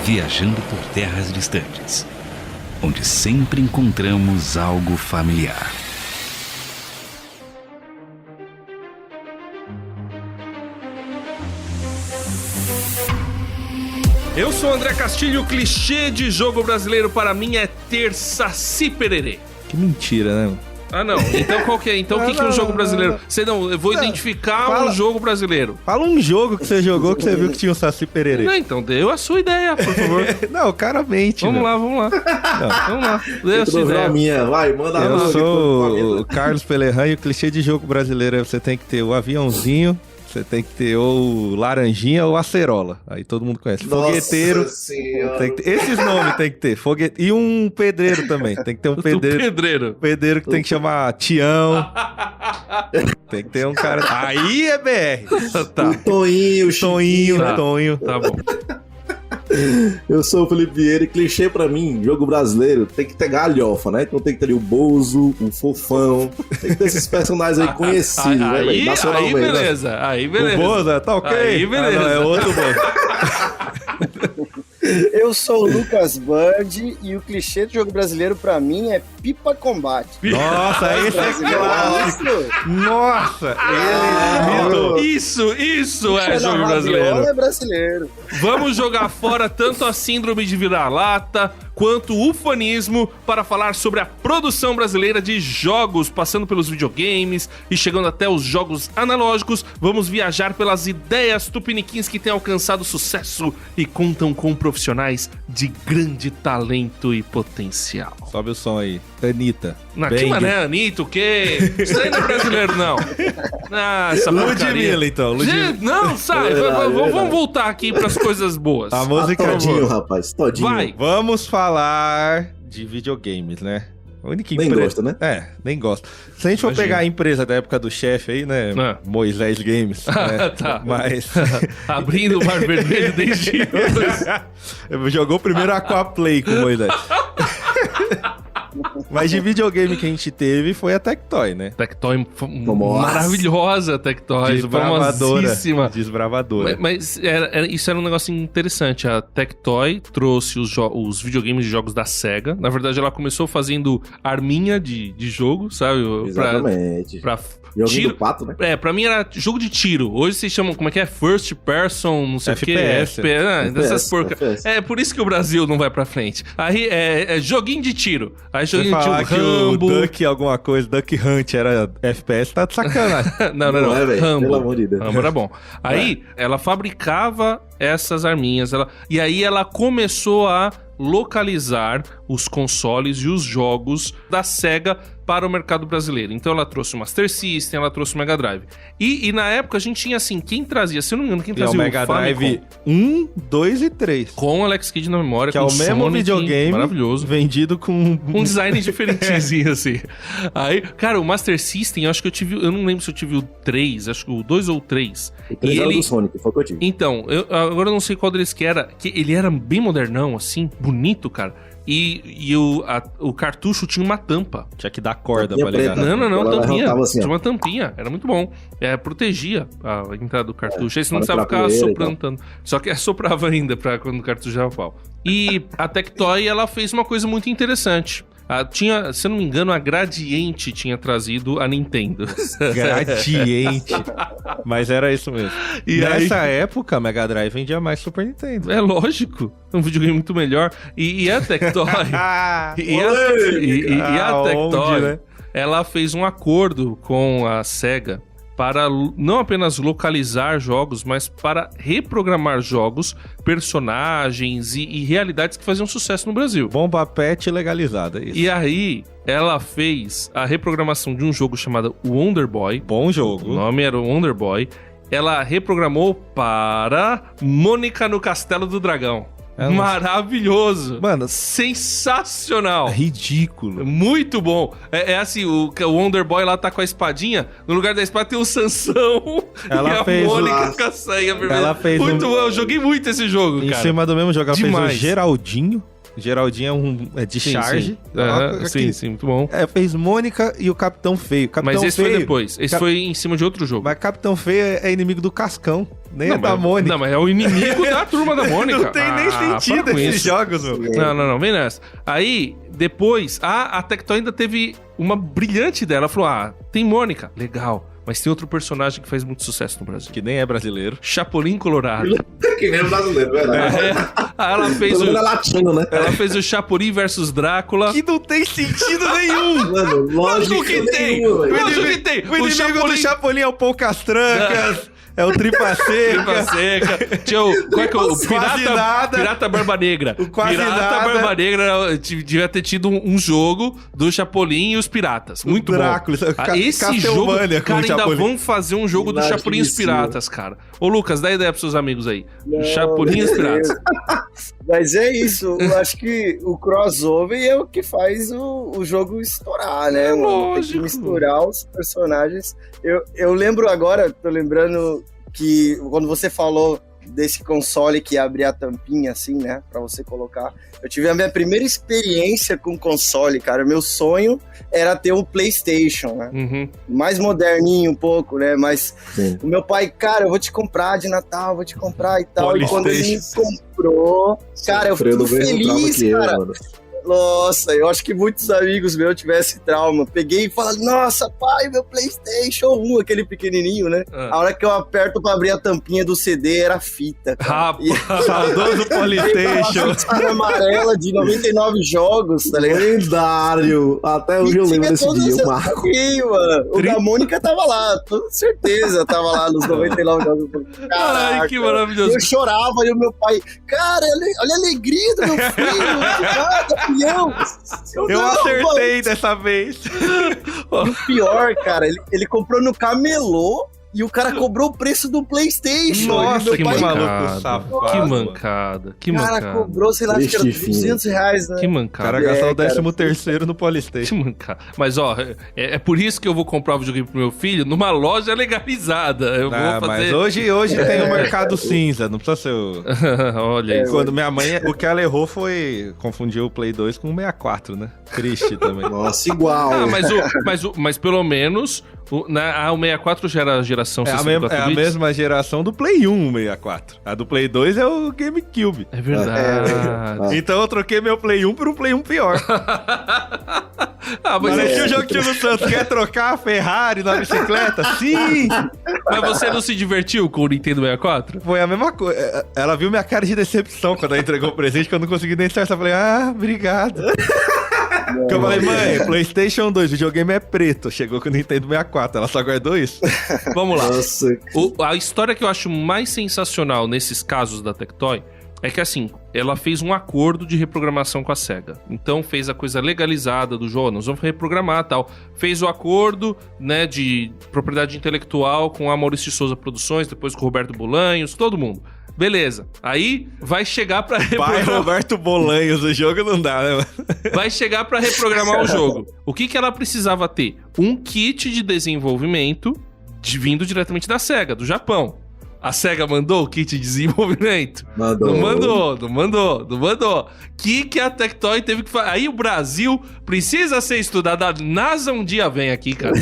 viajando por terras distantes, onde sempre encontramos algo familiar. Eu sou o André Castilho, o clichê de jogo brasileiro para mim é ter Saci Pererê. Que mentira, né? Ah, não. Então qual que é? Então o que é um jogo brasileiro? Eu vou identificar um jogo brasileiro. Fala um jogo que você jogou que você viu que tinha um Saci Pererê. Não, então dê a sua ideia, por favor. Não, claramente. Vamos lá. Vamos lá. Dê a sua ideia. Minha. Vai, manda a Eu sou o Carlos Pelerran e o clichê de jogo brasileiro é você tem que ter o aviãozinho, você tem que ter ou laranjinha ou acerola. Aí todo mundo conhece. Fogueteiro. Tem que ter, esses nomes tem que ter. E um pedreiro também. Tem que ter um pedreiro. Pedreiro que tem que chamar Tião. Tem que ter um cara. Aí é BR. Tá. O Toinho. Tá bom. Eu sou o Felipe Vieira e clichê pra mim, jogo brasileiro, tem que ter galhofa, né? Então tem que ter ali o Bozo, o Fofão, tem que ter esses personagens aí conhecidos, né, velho? Nacionalmente. Aí beleza. O Bozo, tá ok? Aí beleza. Não, é outro Bozo. Eu sou o Lucas Bird e o clichê do jogo brasileiro pra mim é Pipa Combate. Nossa, esse é clássico. Nossa, Isso é jogo brasileiro. É brasileiro. Vamos jogar fora tanto a síndrome de vira-lata quanto o ufanismo para falar sobre a produção brasileira de jogos, passando pelos videogames e chegando até os jogos analógicos. Vamos viajar pelas ideias tupiniquins que têm alcançado sucesso e contam com profissionais de grande talento e potencial. Sobe o som aí. Anitta. Que mané, Anitta, o quê? Isso aí não é brasileiro, não. Essa porcaria. Ludmilla, então. Não, sai. Vamos voltar aqui pras coisas boas. A música todinho, rapaz. Todinho. Vai. Vamos falar de videogames, né? A única nem gosta, né? Nem gosta. Se a gente for pegar a empresa da época do chefe aí, né? Moisés Games. Né? Tá. Mas... Abrindo o Mar Vermelho desde... Jogou primeiro Aquaplay com o Moisés. Mas de videogame que a gente teve foi a Tectoy, né? Tectoy maravilhosa, Tectoy. Desbravadora. Mas isso era um negócio interessante. A Tectoy trouxe os videogames de jogos da SEGA. Na verdade, ela começou fazendo arminha de jogo, sabe? Exatamente. Pra joguinho do pato, né? Pra mim era jogo de tiro. Hoje vocês chamam, como é que é? First person, não sei o que. Dessas porcas. É por isso que o Brasil não vai pra frente. Aí é joguinho de tiro. Aí joguinho de tiro, que Rambo. O Duck alguma coisa, Duck Hunt era FPS, tá de sacanagem. Não. É, véio, Rambo. pelo amor de Deus. Rambo era bom. Aí ela fabricava essas arminhas. E aí ela começou a localizar os consoles e os jogos da SEGA para o mercado brasileiro. Então ela trouxe o Master System, ela trouxe o Mega Drive. E na época a gente tinha assim, quem trazia, se eu não me engano, quem trazia o Mega Drive 1, 2 e 3. Com o Alex Kidd na memória, que com é o mesmo Sonic, videogame maravilhoso, vendido com um design diferentezinho assim. Aí, cara, o Master System, eu acho que eu não lembro se eu tive o 3, acho que o 2 ou o 3. O 3 era do Sonic, foi o que eu tive. Então, agora eu não sei qual deles que era, que ele era bem modernão, assim, bonito, cara. E o cartucho tinha uma tampa. Tinha que dar corda pra ligar. Não, tampinha. Assim, tinha uma tampinha, era muito bom. Protegia a entrada do cartucho. Aí você não precisava ficar soprando. Só que soprava ainda pra quando o cartucho dava pau. E a Tectoy, ela fez uma coisa muito interessante. Se eu não me engano, a Gradiente tinha trazido a Nintendo. Gradiente. Mas era isso mesmo. E nessa época, a Mega Drive vendia mais Super Nintendo. É lógico. Um videogame muito melhor. E a Tectoy... a Tectoy, né? Ela fez um acordo com a SEGA para não apenas localizar jogos, mas para reprogramar jogos, personagens e realidades que faziam sucesso no Brasil. Bomba Pet legalizada, isso. E aí, ela fez a reprogramação de um jogo chamado Wonder Boy. Bom jogo. O nome era Wonder Boy. Ela reprogramou para Mônica no Castelo do Dragão. Maravilhoso. Mano, sensacional. Ridículo. Muito bom. É assim, o Wonder Boy lá tá com a espadinha. No lugar da espada tem o Sansão ela e a Mônica com a saia vermelha. Ela fez muito bom. Eu joguei muito esse jogo, cara. Em cima do mesmo jogo, ela demais. fez o Geraldinho. Geraldinho é de charge. Sim, muito bom. Fez Mônica e o Capitão Feio. Mas esse foi depois. Esse foi em cima de outro jogo. Mas Capitão Feio é inimigo do Cascão. Nem é da Mônica. Não, mas é o inimigo da Turma da Mônica. Não tem nem sentido esses jogos, meu. Não, vem nessa. Aí, depois, a Tectoy ainda teve uma brilhante ideia. Ela falou, tem Mônica, legal. Mas tem outro personagem que faz muito sucesso no Brasil. Que nem é brasileiro. Chapolin Colorado. Que nem o brasileiro, verdade. Aí ela fez Todo mundo é latino, né? Ela fez o Chapolin versus Drácula. Que não tem sentido nenhum. Mano, lógico que tem. Lógico que tem. O inimigo do Chapolin é o Poucas Trancas. É o Tripa Seca. Tinha o Pirata Barba Negra. O Quase Pirata Nada. Barba Negra devia ter tido um jogo do Chapolin e os Piratas. Muito Drácula, bom. Esse jogo, cara, ainda Chapolin. vão fazer um jogo do Chapolin e os Piratas, cara. Ô, Lucas, dá ideia pros seus amigos aí. Não, Chapolin e os Piratas. Mas é isso, eu acho que o crossover é o que faz o jogo estourar, né, mano? Tem que misturar os personagens. Eu lembro agora, tô lembrando que quando você falou desse console que abria a tampinha assim, né, pra você colocar, eu tive a minha primeira experiência com console, cara. Meu sonho era ter um PlayStation, né? Uhum. Mais moderninho um pouco, né? Mas Sim. o meu pai, cara, eu vou te comprar de Natal, vou te comprar e tal. E quando ele me comprou, cara, eu fiquei feliz, cara. Nossa, eu acho que muitos amigos meus tivessem trauma. Peguei e falei, nossa, pai, meu PlayStation 1, aquele pequenininho, né? A hora que eu aperto pra abrir a tampinha do CD, era fita. Saudoso PlayStation. Uma amarela de 99 jogos, tá ligado? Lendário. Até hoje eu lembro desse dia, o Marco. Mano. O da Mônica tava lá, com certeza tava lá nos 99 jogos. Caraca, ai, que maravilhoso. Eu chorava e o meu pai, cara, olha a alegria do meu filho, Eu acertei dessa vez. E o pior, cara, ele comprou no camelô e o cara cobrou o preço do PlayStation. Nossa, que maluco safado. Que mancada. O cara cobrou, sei lá, acho que era R$200, né? Que O mancada. cara gastou o 13º no PlayStation. Que mancada. Mas, ó, é por isso que eu vou comprar o videogame pro meu filho numa loja legalizada. Eu vou fazer... Mas hoje tem o mercado cinza, não precisa ser o... Olha isso. Quando minha mãe... O que ela errou foi confundir o Play 2 com o 64, né? Triste também. Nossa, igual. Mas pelo menos... O 64 já era a geração 64 É a mesma geração do Play 1, o 64. A do Play 2 é o GameCube. É verdade. Então eu troquei meu Play 1 por um Play 1 pior. Mas o jogo que o Santos quer trocar a Ferrari na bicicleta? Sim! Mas você não se divertiu com o Nintendo 64? Foi a mesma coisa. Ela viu minha cara de decepção quando ela entregou o presente, que eu não consegui nem certo. Eu falei, obrigado. Porque eu falei, mãe, PlayStation 2, o videogame é preto. Chegou com o Nintendo 64, ela só guardou isso. Vamos lá. Nossa. A história que eu acho mais sensacional nesses casos da Tectoy é que, assim, ela fez um acordo de reprogramação com a SEGA. Então, fez a coisa legalizada do jogo, nós vamos reprogramar e tal. Fez o acordo, né, de propriedade intelectual com a Maurício de Souza Produções, depois com o Roberto Bolanhos, todo mundo. Beleza. Aí vai chegar pra reprogramar. Pai Roberto Bolanhos, o jogo não dá, né, mano? Vai chegar pra reprogramar o jogo. O que ela precisava ter? Um kit de desenvolvimento vindo diretamente da SEGA, do Japão. A SEGA mandou o kit de desenvolvimento? Mandou. Não mandou. Que a Tectoy teve que fazer? Aí o Brasil precisa ser estudado. A NASA um dia vem aqui, cara.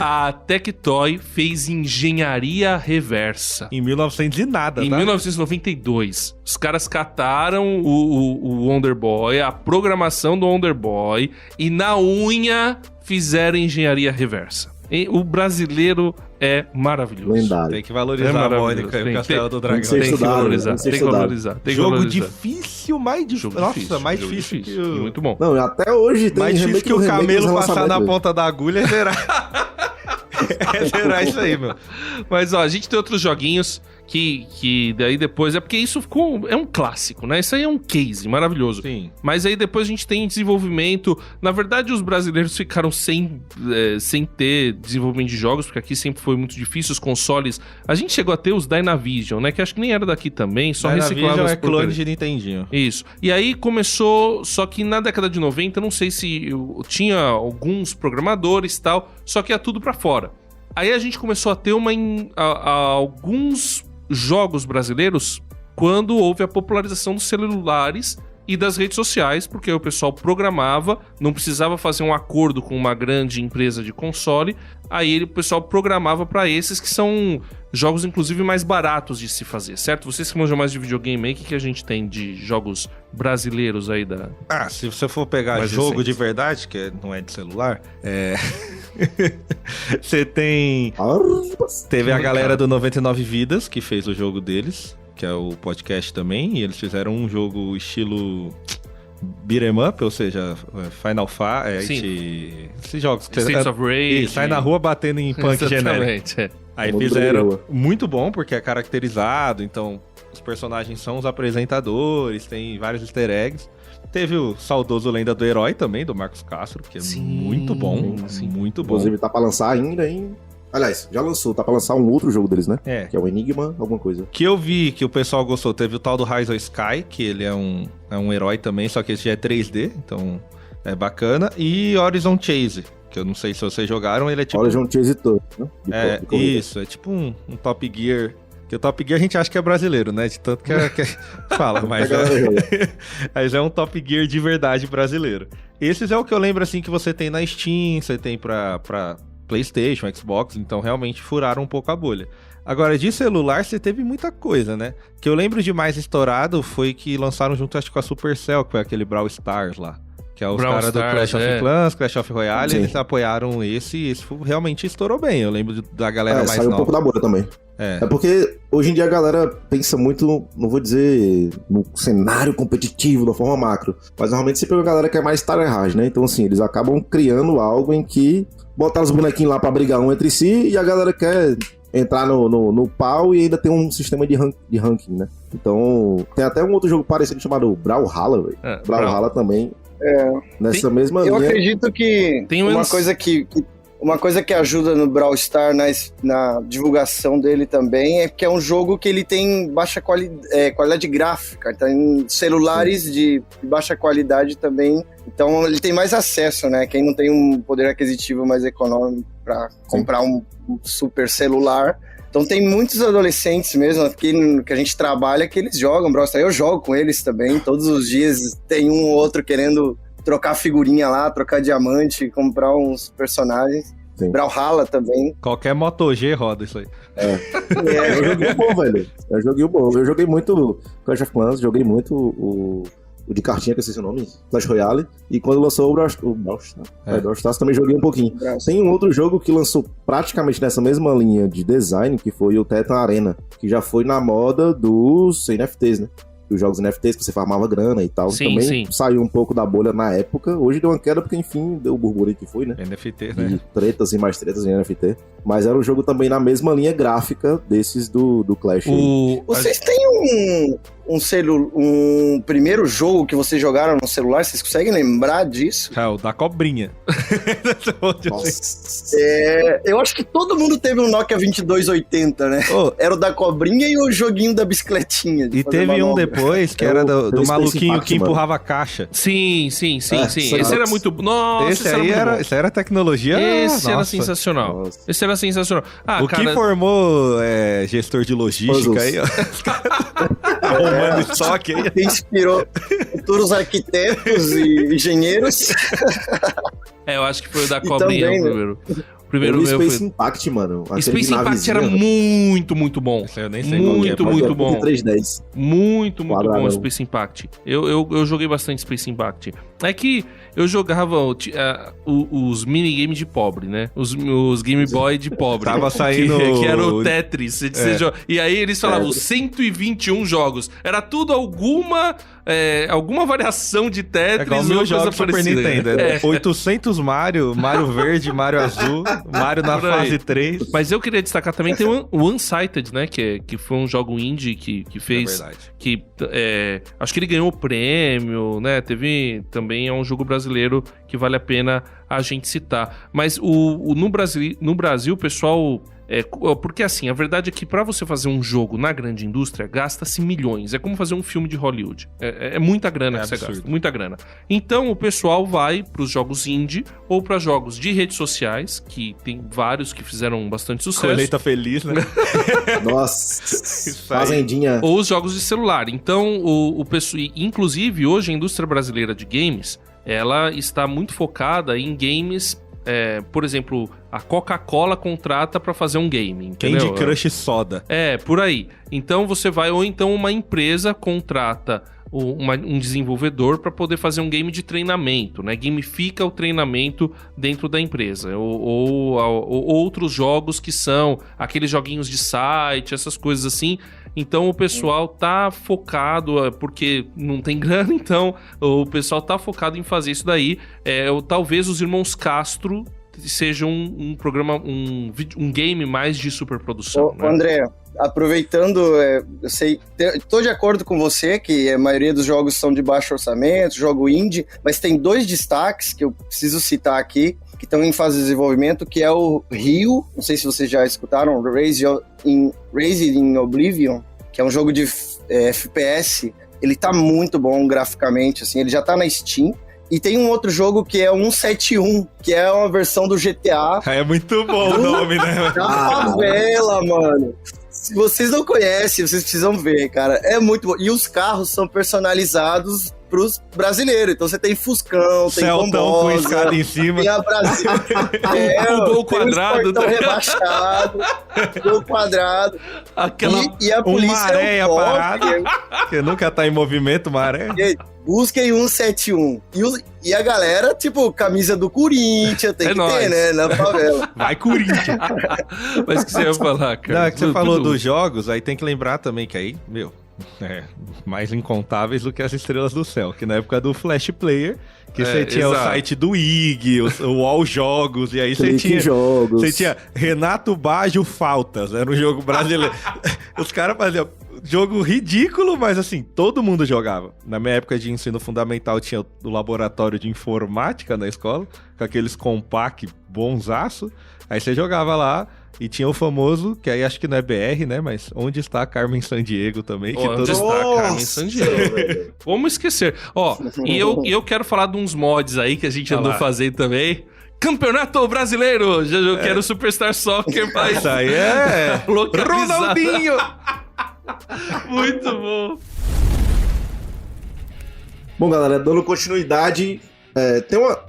A Tectoy fez engenharia reversa. Em 1900 e nada, Em 1992. Os caras cataram o Wonder Boy, a programação do Wonder Boy, e na unha fizeram engenharia reversa. O brasileiro é maravilhoso. Lendário. Tem que valorizar a Mônica e o Castelo do Dragão. Tem que valorizar. Jogo difícil, mais difícil. Nossa, mais difícil que o... Muito bom. Não, até hoje tem mais difícil que o camelo passar na dele. ponta da agulha é zerar. É zerar isso aí, meu. Mas, ó, a gente tem outros joguinhos que daí depois... É porque isso ficou... É um clássico, né? Isso aí é um case maravilhoso. Sim. Mas aí depois a gente tem desenvolvimento... Na verdade, os brasileiros ficaram sem ter desenvolvimento de jogos, porque aqui sempre foi muito difícil, os consoles... A gente chegou a ter os Dynavision, né? Que acho que nem era daqui também, só reciclava os clone de Nintendinho. Isso. E aí começou... Só que na década de 90, não sei se tinha alguns programadores e tal, só que ia tudo pra fora. Aí a gente começou a ter alguns jogos brasileiros quando houve a popularização dos celulares e das redes sociais, porque o pessoal programava, não precisava fazer um acordo com uma grande empresa de console, aí o pessoal programava para esses que são jogos, inclusive, mais baratos de se fazer, certo? Vocês que manjam mais de videogame aí, o que a gente tem de jogos brasileiros aí da... Se você for pegar mais jogo recentes. de verdade, que não é de celular, você tem... Teve a galera do 99 Vidas, que fez o jogo deles, que é o podcast também, e eles fizeram um jogo estilo beat'em up, ou seja, Final Fight, esses jogos que Streets of Rage. sai na rua batendo em punk genérico. Exatamente, Aí Muito fizeram legal. muito bom, porque é caracterizado, então os personagens são os apresentadores, tem vários easter eggs. Teve o saudoso Lenda do Herói também, do Marcos Castro, que é Sim, muito bom, sim. muito bom. Inclusive, tá pra lançar ainda, hein? Aliás, já lançou, tá pra lançar um outro jogo deles, né? É. Que é o Enigma, alguma coisa. Que eu vi que o pessoal gostou, teve o tal do Rise of Sky, que ele é um herói também, só que esse já é 3D, então é bacana. E Horizon Chase, que eu não sei se vocês jogaram, ele é tipo... Horizon Chase Tour, né? De corrida. Isso, é tipo um Top Gear. Que o Top Gear a gente acha que é brasileiro, né? De tanto que fala, mas A galera joga. mas é um Top Gear de verdade brasileiro. Esses é o que eu lembro, assim, que você tem na Steam, você tem pra PlayStation, Xbox, então realmente furaram um pouco a bolha. Agora, de celular, você teve muita coisa, né? Que eu lembro de mais estourado foi que lançaram junto, acho que com a Supercell, que foi aquele Brawl Stars lá. Que é os Brawl caras do Stars, Clash of Clans, Clash of Royale, Sim. eles apoiaram esse realmente estourou bem. Eu lembro da galera mais saiu um pouco nova. da bolha também. É. É porque hoje em dia a galera pensa muito, não vou dizer no cenário competitivo, da forma macro, mas normalmente você pega uma galera que é mais tryhard, né? Então, assim, eles acabam criando algo em que botaram os bonequinhos lá pra brigar um entre si e a galera quer entrar no pau e ainda tem um sistema de ranking, né? Então, tem até um outro jogo parecido chamado Brawlhalla, velho. Brawlhalla também, nessa mesma Eu linha. acredito que Tem uma coisa que ajuda no Brawl Stars na divulgação dele também é que é um jogo que ele tem baixa qualidade gráfica, então em celulares de baixa qualidade também, então ele tem mais acesso, né? Quem não tem um poder aquisitivo mais econômico para comprar um super celular. Então tem muitos adolescentes mesmo aqui que a gente trabalha que eles jogam Brawl Stars. Eu jogo com eles também, todos os dias tem um ou outro querendo trocar figurinha lá, trocar diamante, comprar uns personagens. Sim. Brawlhalla também. Qualquer Moto G roda isso aí. É um joguinho bom, velho. É um joguinho bom. Eu joguei muito Clash of Clans, joguei muito o de cartinha, que eu sei o nome, Clash Royale. E quando lançou o Brawl Stars também joguei um pouquinho. Tem um outro jogo que lançou praticamente nessa mesma linha de design, que foi o Tetan Arena, que já foi na moda dos NFTs, né? Os jogos NFTs que você farmava grana e tal. Sim, também sim. saiu um pouco da bolha na época. Hoje deu uma queda porque, enfim, deu o burburinho que foi, né? NFT, De né? tretas e mais tretas em NFT. Mas era um jogo também na mesma linha gráfica desses do Clash. Vocês têm um primeiro jogo que vocês jogaram no celular? Vocês conseguem lembrar disso? É, o da cobrinha. Nossa. Eu acho que todo mundo teve um Nokia 2280, né? Ô, Era o da cobrinha e o joguinho da bicicletinha. de e fazer teve um manobra. depois que É era o do Space maluquinho Impact, que mano. empurrava a caixa. Sim. Esse era muito... Nossa, Esse era aí muito bom. essa era tecnologia. Esse era nossa. sensacional. Nossa. Esse era sensacional. Ah, O cara, que formou gestor de logística Puzzles. aí, ó. Arrumando estoque aí. Que inspirou futuros arquitetos e engenheiros. eu acho que foi o da E cobrinha também, o né? primeiro. O Eu primeiro vi meu Space foi... Impact, mano. Aquele Space de Impact era navezinha, muito bom. Esse eu nem sei qual que é, Muito, mas muito é bom. 310. Muito bom Quadrado. o Space Impact. Eu joguei bastante Space Impact. É que eu jogava os minigames de pobre, né? Os Game Boy de pobre. Tava saindo Que era o Tetris. E aí eles falavam É. 121 jogos. Era tudo alguma variação de É Tetris igual ou meus coisa jogos Super parecida. Nintendo. É 800 Mario Verde, Mario Azul, Mario na Por aí. fase 3. Mas eu queria destacar também, tem o Unsighted, né? Que foi um jogo indie que fez... É verdade. que acho que ele ganhou o prêmio, né? Teve também, é um jogo brasileiro que vale a pena a gente citar. Mas no Brasil, o pessoal Porque assim, a verdade é que pra você fazer um jogo na grande indústria, gasta-se milhões. É como fazer um filme de Hollywood. É muita grana que você gasta, muita grana. Então o pessoal vai pros jogos indie ou pra jogos de redes sociais, que tem vários que fizeram bastante sucesso. Colheita feliz, né? Nossa, fazendinha. Ou os jogos de celular. Então, inclusive, hoje a indústria brasileira de games, ela está muito focada em games. Por exemplo, a Coca-Cola contrata pra fazer um game, entendeu? Candy Crush Soda. Por aí. Então você vai, ou então uma empresa contrata um desenvolvedor para poder fazer um game de treinamento, né? Gamifica o treinamento dentro da empresa. Ou outros jogos que são aqueles joguinhos de site, essas coisas assim. Então o pessoal tá focado, porque não tem grana, então o pessoal tá focado em fazer isso daí. Talvez os irmãos Castro sejam um programa, um game mais de superprodução. Né? André, aproveitando, eu sei, tô de acordo com você que a maioria dos jogos são de baixo orçamento, jogo indie, mas tem 2 destaques que eu preciso citar aqui, que estão em fase de desenvolvimento, que é o Rio, não sei se vocês já escutaram, Raised in Oblivion, que é um jogo de FPS. Ele tá muito bom graficamente, assim, ele já tá na Steam. E tem um outro jogo que é 171, que é uma versão do GTA. É muito bom o nome, né? Da favela, mano. Se vocês não conhecem, vocês precisam ver, cara. É muito bom. E os carros são personalizados pros brasileiros. Então você tem Fuscão, tem Combosa, com escada em cima. Tem a Brasil. O gol quadrado. Tem rebaixado. Gol quadrado. E a polícia maré parada. Que nunca tá em movimento, maré. Busquem 171. E a galera, tipo, camisa do Corinthians, tem que ter, né? Na favela. Vai, Corinthians! Mas o que você ia falar, cara? Não, é que você falou dos jogos, aí tem que lembrar também que aí, mais incontáveis do que as estrelas do céu, que na época do Flash Player, que você tinha o site do IG, o All Jogos, e aí você tinha Renato Baggio Faltas, era um jogo brasileiro. Os caras faziam jogo ridículo, mas assim, todo mundo jogava. Na minha época de ensino fundamental tinha o laboratório de informática na escola, com aqueles compact bonzaço, aí você jogava lá. E tinha o famoso, que aí acho que não é BR, né? Mas Onde Está Carmen Sandiego também. Onde está Carmen Sandiego? Vamos esquecer. E eu quero falar de uns mods aí que a gente andou fazendo também. Campeonato Brasileiro! Eu quero Superstar Soccer, mas... Isso aí é... Ronaldinho! Muito bom. Bom, galera, dando continuidade...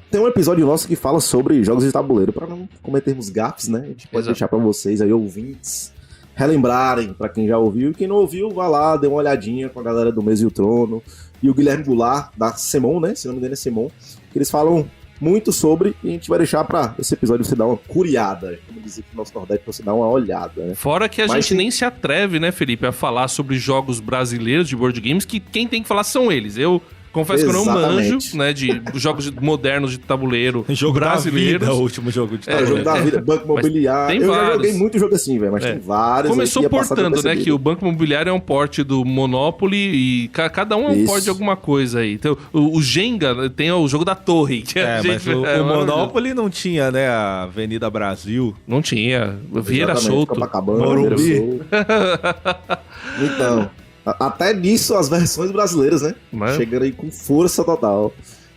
Tem um episódio nosso que fala sobre jogos de tabuleiro, para não cometermos gafes, né? A gente pode deixar para vocês aí, ouvintes, relembrarem, para quem já ouviu. E quem não ouviu, vá lá, dê uma olhadinha com a galera do Mesa e o Trono e o Guilherme Goulart, da Semon, né? Se não me engano é Semon, que eles falam muito sobre, e a gente vai deixar para esse episódio você dar uma curiada, como dizer que no nosso Nordeste, você dar uma olhada, né? Fora que a gente nem se atreve, né, Felipe, a falar sobre jogos brasileiros de board games, que quem tem que falar são eles. Eu confesso que eu não manjo, né, de jogos modernos de tabuleiro brasileiros. É o último jogo de tabuleiro. Jogo da vida, Banco Imobiliário. Eu já joguei muito jogo assim, velho, mas tem vários. Começou portando, né, que o Banco Imobiliário é um porte do Monopoly e cada um é um porte de alguma coisa aí. Então, o Jenga tem o jogo da torre. Que mas o Monopoly não tinha, né, a Avenida Brasil. Não tinha. Vieira Solto. Morumbi. Então... Até nisso, as versões brasileiras, né? Chegando aí com força total.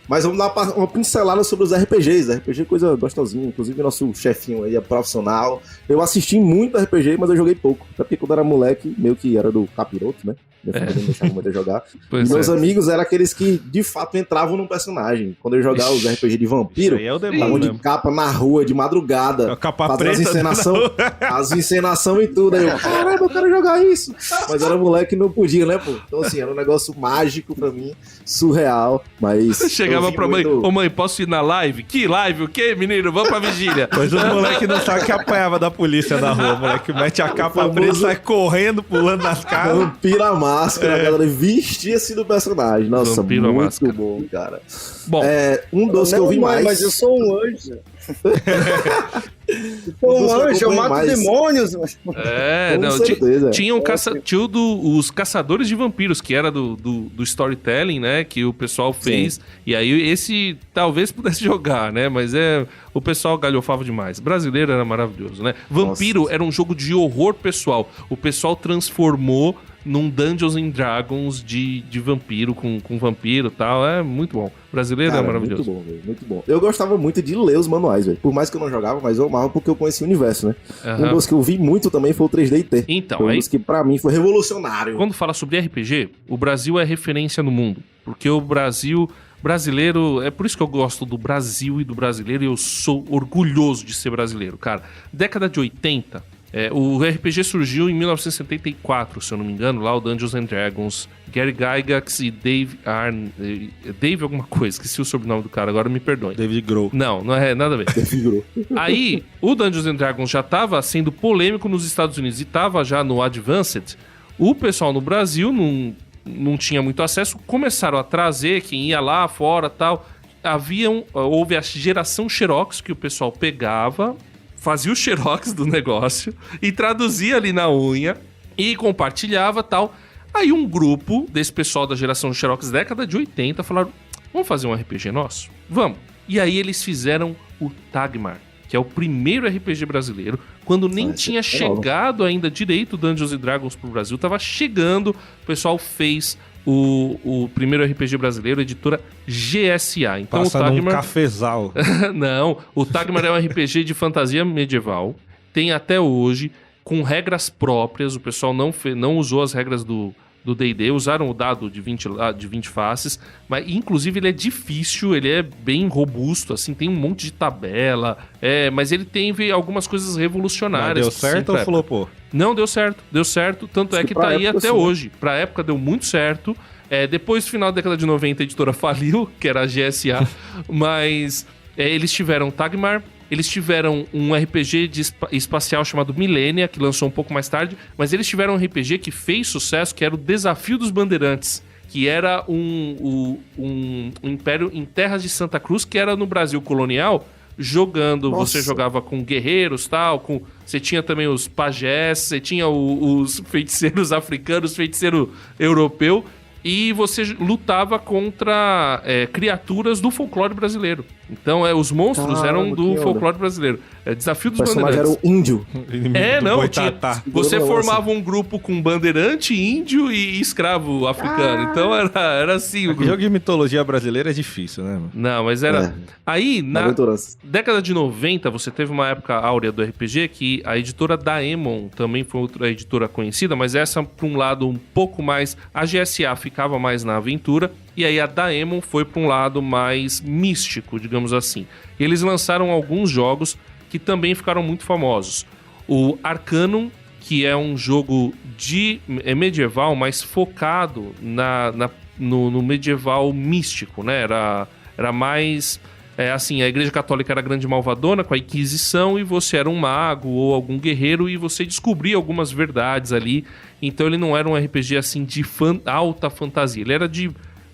Mas vamos dar uma pincelada sobre os RPGs. RPG é coisa gostosinha. Inclusive, nosso chefinho aí é profissional. Eu assisti muito RPG, mas eu joguei pouco. Até porque quando era moleque, meio que era do capiroto, né? Minha família não deixava muito eu jogar. E meus amigos eram aqueles que, de fato, entravam num personagem. Quando eu jogava os RPG de vampiro, estavam de capa na rua, de madrugada. Capa preta. As encenações e tudo. Aí eu, caramba, eu quero jogar isso. Mas era moleque e não podia, né, pô? Então, assim, era um negócio mágico pra mim, surreal. Mas... Chegava pra mãe, ô mãe, posso ir na live? Que live? O quê, menino? Vamos pra vigília. Mas os moleques não sabem que apanhava da polícia na rua. O moleque mete a capa preta, sai correndo, pulando nas casas. Vampira máscara, a galera vestia-se do personagem. Nossa, Vampiro muito máscara. Bom, cara. Bom, um doce que eu vi mais... Mas eu sou um anjo. Um anjo, eu mato demônios. Tinha os caçadores de vampiros, que era do storytelling, né? Que o pessoal fez. Sim. E aí esse talvez pudesse jogar, né? Mas o pessoal galhofava demais. Brasileiro era maravilhoso, né? Vampiro era um jogo de horror pessoal. O pessoal transformou num Dungeons and Dragons de vampiro, com vampiro e tal. É muito bom. Brasileiro é maravilhoso. Muito bom, velho. Muito bom. Eu gostava muito de ler os manuais, velho. Por mais que eu não jogava, mas eu amava porque eu conhecia o universo, né? Um dos que eu vi muito também foi o 3D&T. Então, foi um dos que pra mim foi revolucionário. Quando fala sobre RPG, o Brasil é referência no mundo. Porque o brasileiro, é por isso que eu gosto do Brasil e do brasileiro, e eu sou orgulhoso de ser brasileiro, cara. Década de 80, o RPG surgiu em 1974, se eu não me engano, lá o Dungeons and Dragons. Gary Gygax e Dave alguma coisa, esqueci o sobrenome do cara, agora me perdoe. David Grohl. Não é nada a ver. David Grohl. Aí, o Dungeons and Dragons já estava sendo polêmico nos Estados Unidos e estava já no Advanced. O pessoal no Brasil não tinha muito acesso, começaram a trazer quem ia lá fora e tal. Houve a geração Xerox, que o pessoal pegava, fazia o Xerox do negócio e traduzia ali na unha e compartilhava tal. Aí um grupo desse pessoal da geração Xerox, década de 80, falaram, vamos fazer um RPG nosso? Vamos. E aí eles fizeram o Tagmar, que é o primeiro RPG brasileiro, quando nem tinha chegado ainda direito Dungeons & Dragons pro Brasil, tava chegando, o pessoal fez o primeiro RPG brasileiro, a editora GSA. Então, passa o Tagmar... num cafezal. Não, o Tagmar é um RPG de fantasia medieval, tem até hoje, com regras próprias, o pessoal não usou as regras do D&D, usaram o dado de 20 faces, mas inclusive ele é difícil, ele é bem robusto, assim, tem um monte de tabela, mas ele tem algumas coisas revolucionárias. Mas deu certo ou flopou? Não, deu certo, tanto é que tá aí até hoje. Pra época deu muito certo, depois, no final da década de 90, a editora faliu, que era a GSA, mas eles tiveram Tagmar, eles tiveram um RPG espacial chamado Millennia, que lançou um pouco mais tarde, mas eles tiveram um RPG que fez sucesso, que era o Desafio dos Bandeirantes, que era um império em terras de Santa Cruz, que era no Brasil colonial, jogando. Nossa. Você jogava com guerreiros, tal, você tinha também os pajés, você tinha os feiticeiros africanos, feiticeiro europeu, e você lutava contra criaturas do folclore brasileiro. Então, os monstros eram do folclore brasileiro. Desafio dos Bandeirantes. Era o índio. Você formava um grupo com bandeirante, índio e escravo africano. Então, era assim. O jogo de mitologia brasileira é difícil, né, mano? Não, mas era... Aí, na década de 90, você teve uma época áurea do RPG que a editora Daemon também foi outra editora conhecida, mas essa, por um lado, um pouco mais... A GSA ficava mais na aventura, e aí a Daemon foi para um lado mais místico, digamos assim. E eles lançaram alguns jogos que também ficaram muito famosos. O Arcanum, que é um jogo medieval, mas focado no medieval místico, né? Era mais... assim, a Igreja Católica era a grande malvadona com a Inquisição, e você era um mago ou algum guerreiro e você descobria algumas verdades ali. Então ele não era um RPG assim de alta fantasia, ele era de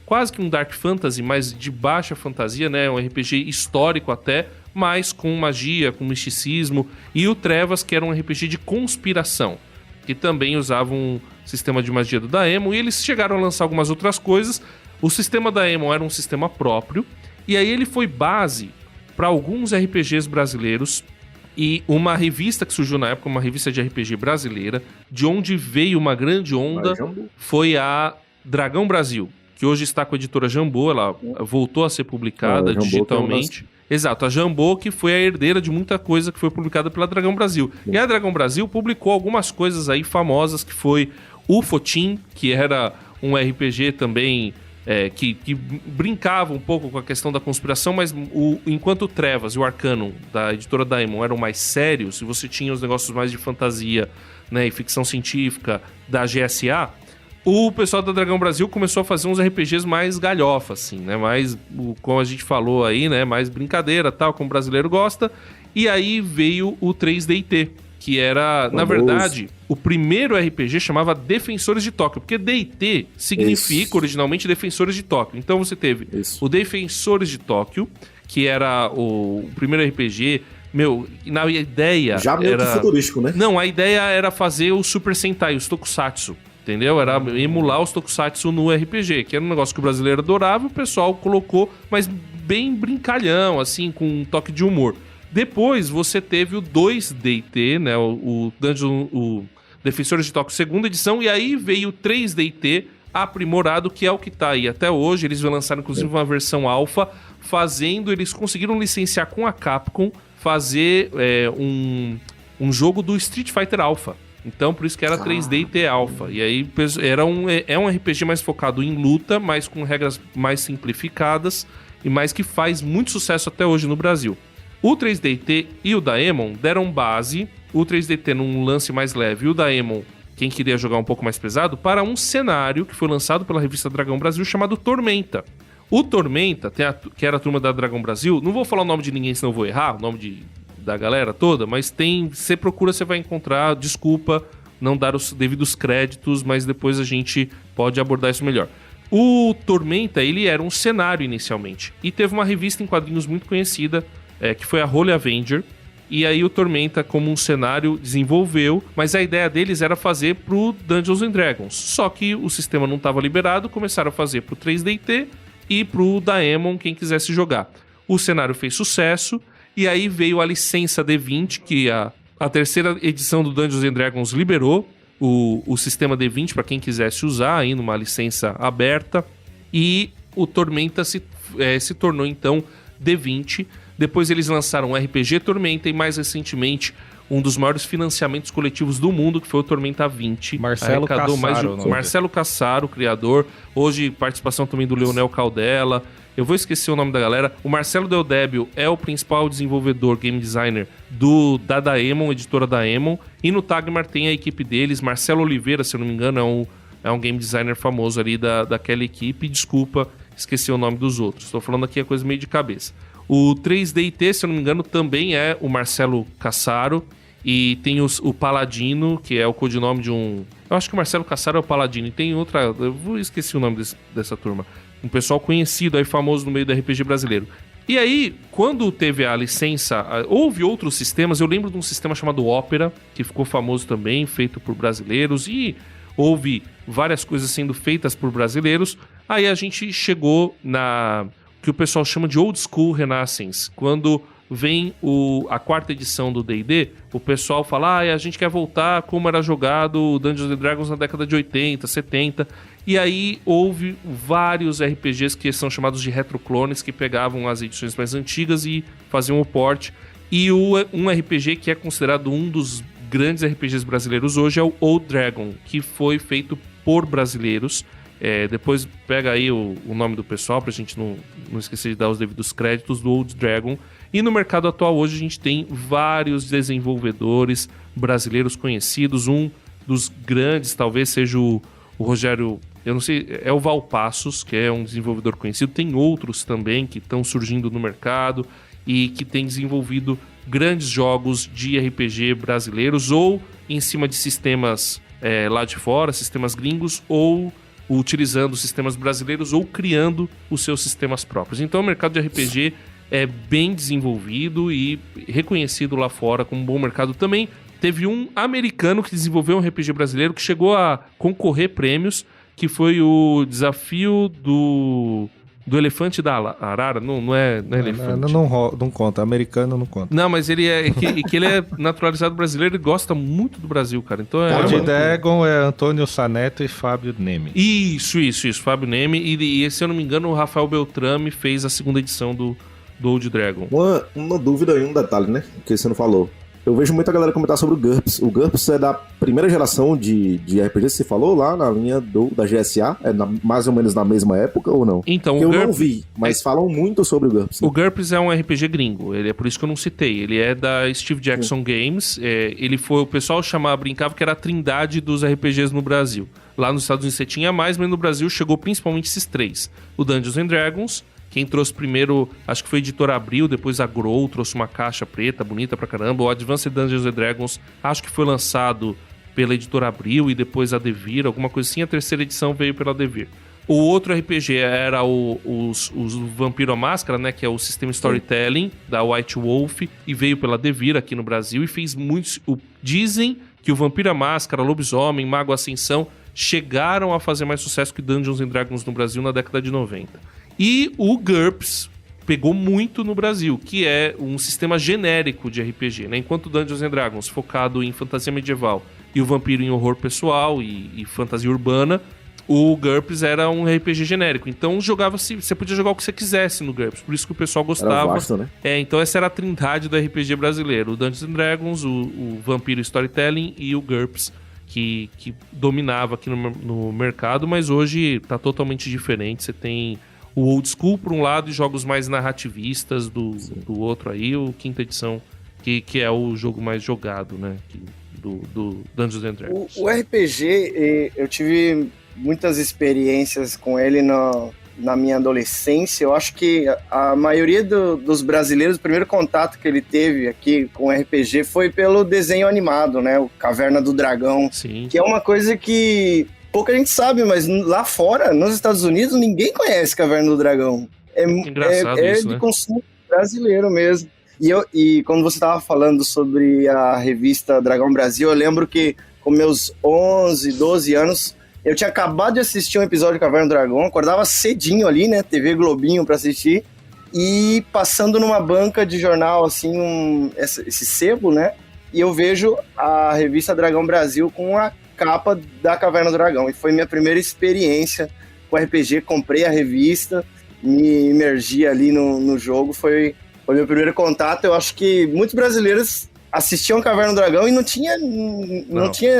quase que um Dark Fantasy, mas de baixa fantasia, né? Um RPG histórico até, mas com magia, com misticismo. E o Trevas, que era um RPG de conspiração, que também usava um sistema de magia do Daemon, e eles chegaram a lançar algumas outras coisas. O sistema Daemon era um sistema próprio, e aí ele foi base para alguns RPGs brasileiros, e uma revista que surgiu na época, uma revista de RPG brasileira, de onde veio uma grande onda, foi a Dragão Brasil, que hoje está com a editora Jambô, ela voltou a ser publicada digitalmente. Exato, a Jambô, que foi a herdeira de muita coisa que foi publicada pela Dragão Brasil. E a Dragão Brasil publicou algumas coisas aí famosas, que foi o Fotim, que era um RPG também que brincava um pouco com a questão da conspiração, mas enquanto o Trevas e o Arcanum, da editora Daemon, eram mais sérios, e você tinha os negócios mais de fantasia, né, e ficção científica da GSA, o pessoal da Dragão Brasil começou a fazer uns RPGs mais galhofa, assim, né? Mais, como a gente falou aí, né? Mais brincadeira, tal, como o brasileiro gosta. E aí veio o 3D&T, que era, na verdade, o primeiro RPG chamava Defensores de Tóquio, porque D&T significa originalmente Defensores de Tóquio. Então você teve o Defensores de Tóquio, que era o primeiro RPG na ideia já meio que futurístico, né? Não, a ideia era fazer o Super Sentai, os Tokusatsu. Entendeu? Era emular os Tokusatsu no RPG, que era um negócio que o brasileiro adorava, o pessoal colocou, mas bem brincalhão, assim, com um toque de humor. Depois você teve o 2DT, né? O Defensores de Tóquio, segunda edição, e aí veio o 3DT aprimorado, que é o que tá aí até hoje. Eles lançaram, inclusive, uma versão alfa, eles conseguiram licenciar com a Capcom, fazer um jogo do Street Fighter Alpha. Então, por isso que era 3DT Alpha. E aí é um RPG mais focado em luta, mas com regras mais simplificadas, e mais que faz muito sucesso até hoje no Brasil. O 3DT e o Daemon deram base, o 3DT num lance mais leve e o Daemon, quem queria jogar um pouco mais pesado, para um cenário que foi lançado pela revista Dragão Brasil chamado Tormenta. O Tormenta, que era a turma da Dragão Brasil, não vou falar o nome de ninguém senão eu vou errar, o nome da galera toda, mas você procura, você vai encontrar. Desculpa não dar os devidos créditos, mas depois a gente pode abordar isso melhor. O Tormenta, ele era um cenário inicialmente, e teve uma revista em quadrinhos muito conhecida, que foi a Holy Avenger, e aí o Tormenta, como um cenário, desenvolveu, mas a ideia deles era fazer pro Dungeons & Dragons, só que o sistema não estava liberado, começaram a fazer pro 3DT e pro Daemon, quem quisesse jogar. O cenário fez sucesso, e aí veio a licença D20, que a terceira edição do Dungeons & Dragons liberou o sistema D20 para quem quisesse usar, aí numa licença aberta, e o Tormenta se tornou então D20. Depois eles lançaram o RPG Tormenta e mais recentemente um dos maiores financiamentos coletivos do mundo, que foi o Tormenta 20. Marcelo Cassaro. Marcelo Cassaro, criador. Hoje participação também do Leonel Caldela. Eu vou esquecer o nome da galera. O Marcelo Del Débio é o principal desenvolvedor, game designer da Daemon, editora Daemon. E no Tagmar tem a equipe deles. Marcelo Oliveira, se eu não me engano, é um game designer famoso ali daquela equipe. Desculpa, esqueci o nome dos outros. Estou falando aqui a coisa meio de cabeça. O 3DT, se eu não me engano, também é o Marcelo Cassaro. E tem o Paladino, que é o codinome de um... Eu acho que o Marcelo Cassaro é o Paladino. E tem outra... Eu esqueci o nome dessa turma. Um pessoal conhecido aí, famoso no meio do RPG brasileiro. E aí, quando teve a licença, houve outros sistemas. Eu lembro de um sistema chamado Opera, que ficou famoso também, feito por brasileiros. E houve várias coisas sendo feitas por brasileiros. Aí a gente chegou na... que o pessoal chama de Old School Renaissance. Quando vem a quarta edição do D&D, o pessoal fala, a gente quer voltar como era jogado Dungeons & Dragons na década de 80, 70... E aí houve vários RPGs que são chamados de retroclones, que pegavam as edições mais antigas e faziam o port. E um RPG que é considerado um dos grandes RPGs brasileiros hoje é o Old Dragon, que foi feito por brasileiros. Depois pega aí o nome do pessoal, pra gente não esquecer de dar os devidos créditos do Old Dragon. E no mercado atual hoje a gente tem vários desenvolvedores brasileiros conhecidos. Um dos grandes talvez seja o Rogério... Eu não sei, é o Valpassos, que é um desenvolvedor conhecido. Tem outros também que estão surgindo no mercado e que têm desenvolvido grandes jogos de RPG brasileiros, ou em cima de sistemas lá de fora, sistemas gringos, ou utilizando sistemas brasileiros, ou criando os seus sistemas próprios. Então o mercado de RPG é bem desenvolvido e reconhecido lá fora como um bom mercado também. Teve um americano que desenvolveu um RPG brasileiro que chegou a concorrer prêmios, que foi o desafio do elefante da arara. Não é elefante. Não conta, americano não conta. Não, mas ele ele é naturalizado brasileiro e gosta muito do Brasil, cara. Então Old Dragon é Antônio Saneto e Fábio Neme. Isso, Fábio Neme. E se eu não me engano, o Rafael Beltrame fez a segunda edição do Old Dragon. Uma dúvida e um detalhe, né? Que você não falou. Eu vejo muita galera comentar sobre o GURPS. O GURPS é da primeira geração de RPG que você falou lá na linha da GSA? É mais ou menos na mesma época ou não? Então, eu não vi, mas falam muito sobre o GURPS. Né? O GURPS é um RPG gringo, é por isso que eu não citei. Ele é da Steve Jackson Games. Ele foi, o pessoal brincava que era a trindade dos RPGs no Brasil. Lá nos Estados Unidos você tinha mais, mas no Brasil chegou principalmente esses três. O Dungeons & Dragons. Quem trouxe primeiro, acho que foi a editora Abril, depois a Grow trouxe uma caixa preta, bonita pra caramba. O Advanced Dungeons & Dragons, acho que foi lançado pela editora Abril e depois a Devir, alguma coisa assim. A terceira edição veio pela Devir. O outro RPG era o Vampiro à Máscara, né? Que é o sistema Storytelling da White Wolf, e veio pela Devir aqui no Brasil e fez muitos... Dizem que o Vampiro à Máscara, Lobisomem, Mago Ascensão chegaram a fazer mais sucesso que Dungeons & Dragons no Brasil na década de 90. E o GURPS pegou muito no Brasil, que é um sistema genérico de RPG, né? Enquanto Dungeons & Dragons, focado em fantasia medieval, e o Vampiro em horror pessoal e fantasia urbana, o GURPS era um RPG genérico. Então você podia jogar o que você quisesse no GURPS, por isso que o pessoal gostava. Era vasto, né? Então essa era a trindade do RPG brasileiro: o Dungeons & Dragons, o Vampiro Storytelling e o GURPS, que dominava aqui no mercado, mas hoje tá totalmente diferente. Você tem o old school por um lado e jogos mais narrativistas do outro aí, o quinta edição, que é o jogo mais jogado, né, do Dungeons & Dragons. O RPG, eu tive muitas experiências com ele na minha adolescência. Eu acho que a maioria dos brasileiros, o primeiro contato que ele teve aqui com RPG foi pelo desenho animado, né? O Caverna do Dragão. Sim. Que é uma coisa que pouca gente sabe, mas lá fora, nos Estados Unidos, ninguém conhece Caverna do Dragão. Engraçado isso, de né? consumo brasileiro mesmo. E quando você estava falando sobre a revista Dragão Brasil, eu lembro que com meus 11, 12 anos, eu tinha acabado de assistir um episódio de Caverna do Dragão, acordava cedinho ali, né, TV Globinho pra assistir, e passando numa banca de jornal, assim, esse sebo, né, e eu vejo a revista Dragão Brasil com a capa da Caverna do Dragão, e foi minha primeira experiência com RPG. Comprei a revista, me imergi ali no jogo, foi meu primeiro contato. Eu acho que muitos brasileiros assistiam Caverna do Dragão e não tinha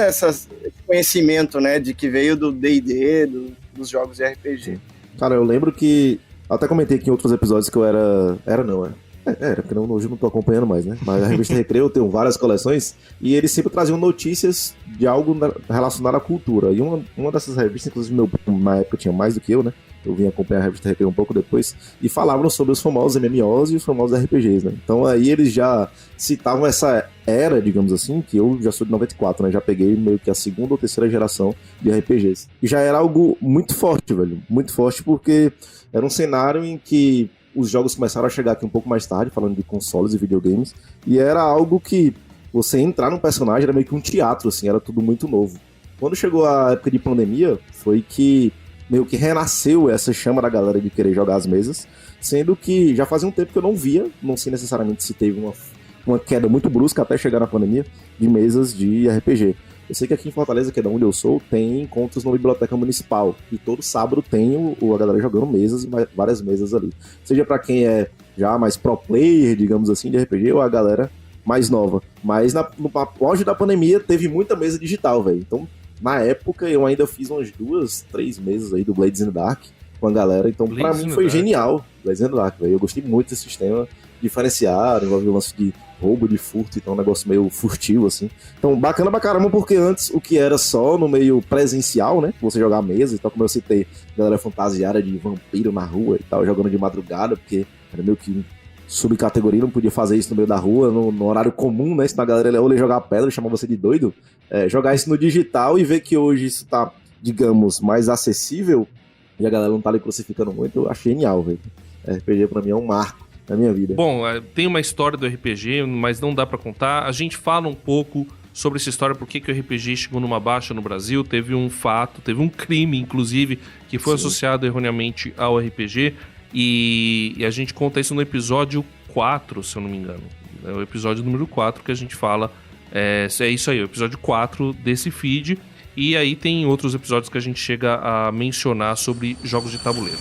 esse conhecimento, né, de que veio do D&D, dos jogos de RPG. Cara, eu lembro que, até comentei aqui em outros episódios que eu era, porque hoje eu não tô acompanhando mais, né, mas a revista Recreio eu tenho várias coleções, e eles sempre traziam notícias de algo relacionado à cultura, e uma dessas revistas, inclusive meu primo, na época tinha mais do que eu, né, eu vim acompanhar a revista Recreio um pouco depois, e falavam sobre os famosos MMOs e os famosos RPGs, né? Então aí eles já citavam essa era, digamos assim, que eu já sou de 94, né? Já peguei meio que a segunda ou terceira geração de RPGs. E já era algo muito forte, velho. Muito forte, porque era um cenário em que os jogos começaram a chegar aqui um pouco mais tarde, falando de consoles e videogames, e era algo que você entrar num personagem era meio que um teatro, assim, era tudo muito novo. Quando chegou a época de pandemia, foi que meio que renasceu essa chama da galera de querer jogar as mesas, sendo que já fazia um tempo que eu não via, não sei necessariamente se teve uma queda muito brusca até chegar na pandemia, de mesas de RPG. Eu sei que aqui em Fortaleza, que é de onde eu sou, tem encontros na Biblioteca Municipal, e todo sábado tem a galera jogando mesas, e várias mesas ali. Seja pra quem é já mais pro player, digamos assim, de RPG, ou a galera mais nova. Mas no auge da pandemia teve muita mesa digital, velho. Então, na época, eu ainda fiz umas 2, 3 mesas aí do Blades in the Dark com a galera, então pra mim foi genial. Blades in the Dark, velho. Eu gostei muito desse sistema diferenciado, envolve o lance de roubo, de furto, então é um negócio meio furtivo, assim. Então, bacana pra caramba, porque antes o que era só no meio presencial, né, você jogar mesa e tal, como eu citei, galera fantasiada de vampiro na rua e tal, jogando de madrugada, porque era meio que subcategoria, não podia fazer isso no meio da rua, no horário comum, né? Senão a galera ou ia jogar pedra e chamar você de doido. Jogar isso no digital e ver que hoje isso tá, digamos, mais acessível e a galera não tá ali crucificando muito, eu achei genial, velho. RPG pra mim é um marco na minha vida. Bom, tem uma história do RPG, mas não dá pra contar. A gente fala um pouco sobre essa história, por que o RPG chegou numa baixa no Brasil. Teve um fato, teve um crime, inclusive, que foi associado erroneamente ao RPG. E a gente conta isso no episódio 4, se eu não me engano. É o episódio número 4 que a gente fala. É isso aí, o episódio 4 desse feed. E aí tem outros episódios que a gente chega a mencionar sobre jogos de tabuleiro.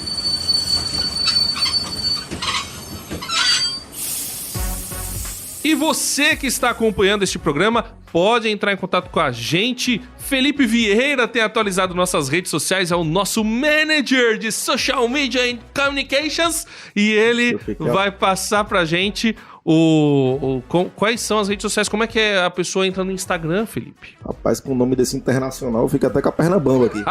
E você que está acompanhando este programa pode entrar em contato com a gente. Felipe Vieira tem atualizado nossas redes sociais, é o nosso manager de Social Media and Communications, e ele vai passar pra gente quais são as redes sociais, como é que a pessoa entra no Instagram, Felipe? Rapaz, com o nome desse internacional, fica até com a perna bamba aqui.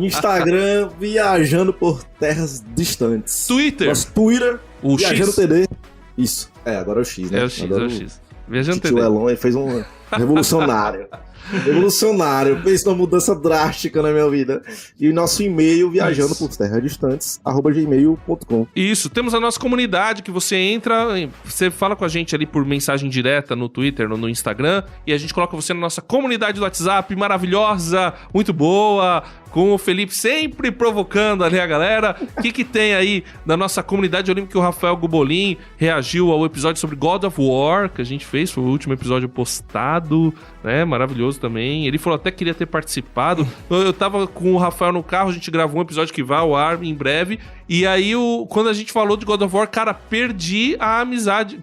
Instagram, viajando por terras distantes. Twitter. Nosso Twitter, o Viajando X. TD. Isso, agora é o X, né? É o X, agora é o X. Viajando TD. O Elon fez um revolucionário. Evolucionário. Fez uma mudança drástica na minha vida. E o nosso e-mail, viajando por terras distantes, @gmail.com. Isso, temos a nossa comunidade que você entra, você fala com a gente ali por mensagem direta no Twitter, no Instagram, e a gente coloca você na nossa comunidade do WhatsApp, maravilhosa, muito boa, com o Felipe sempre provocando ali a galera. O que tem aí na nossa comunidade? Eu lembro que o Rafael Gubolin reagiu ao episódio sobre God of War, que a gente fez, foi o último episódio postado, né, maravilhoso também. Ele falou até que queria ter participado. Eu tava com o Rafael no carro, a gente gravou um episódio que vai ao ar em breve, e aí quando a gente falou de God of War, cara, perdi a amizade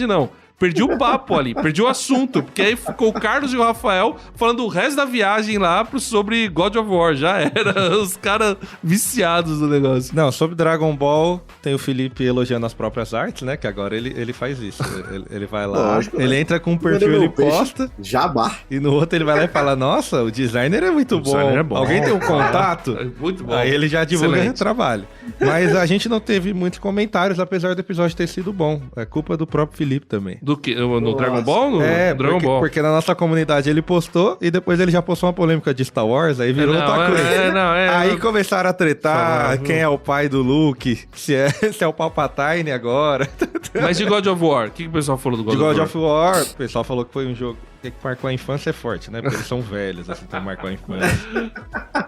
não. Perdi o papo ali, perdi o assunto, porque aí ficou o Carlos e o Rafael falando o resto da viagem lá sobre God of War, já era, os caras viciados do negócio. Não, sobre Dragon Ball, tem o Felipe elogiando as próprias artes, né, que agora ele faz isso, ele vai lá, lógico, ele entra com um perfil, ele posta, jabá, e no outro ele vai lá e fala, nossa, o designer é muito bom, alguém tem um contato? Muito bom. Aí ele já divulga o trabalho. Mas a gente não teve muitos comentários, apesar do episódio ter sido bom, é culpa do próprio Felipe também. Do que? No Dragon Ball? No Dragon Ball. Porque na nossa comunidade ele postou e depois ele já postou uma polêmica de Star Wars, aí virou outra coisa. Aí começaram a tretar quem é o pai do Luke, se é o Palpatine agora. Mas de God of War, o que o pessoal falou do God of War? De God of War, o pessoal falou que foi um jogo que marcou a infância, é forte, né? Porque eles são velhos, assim, então marcou a infância.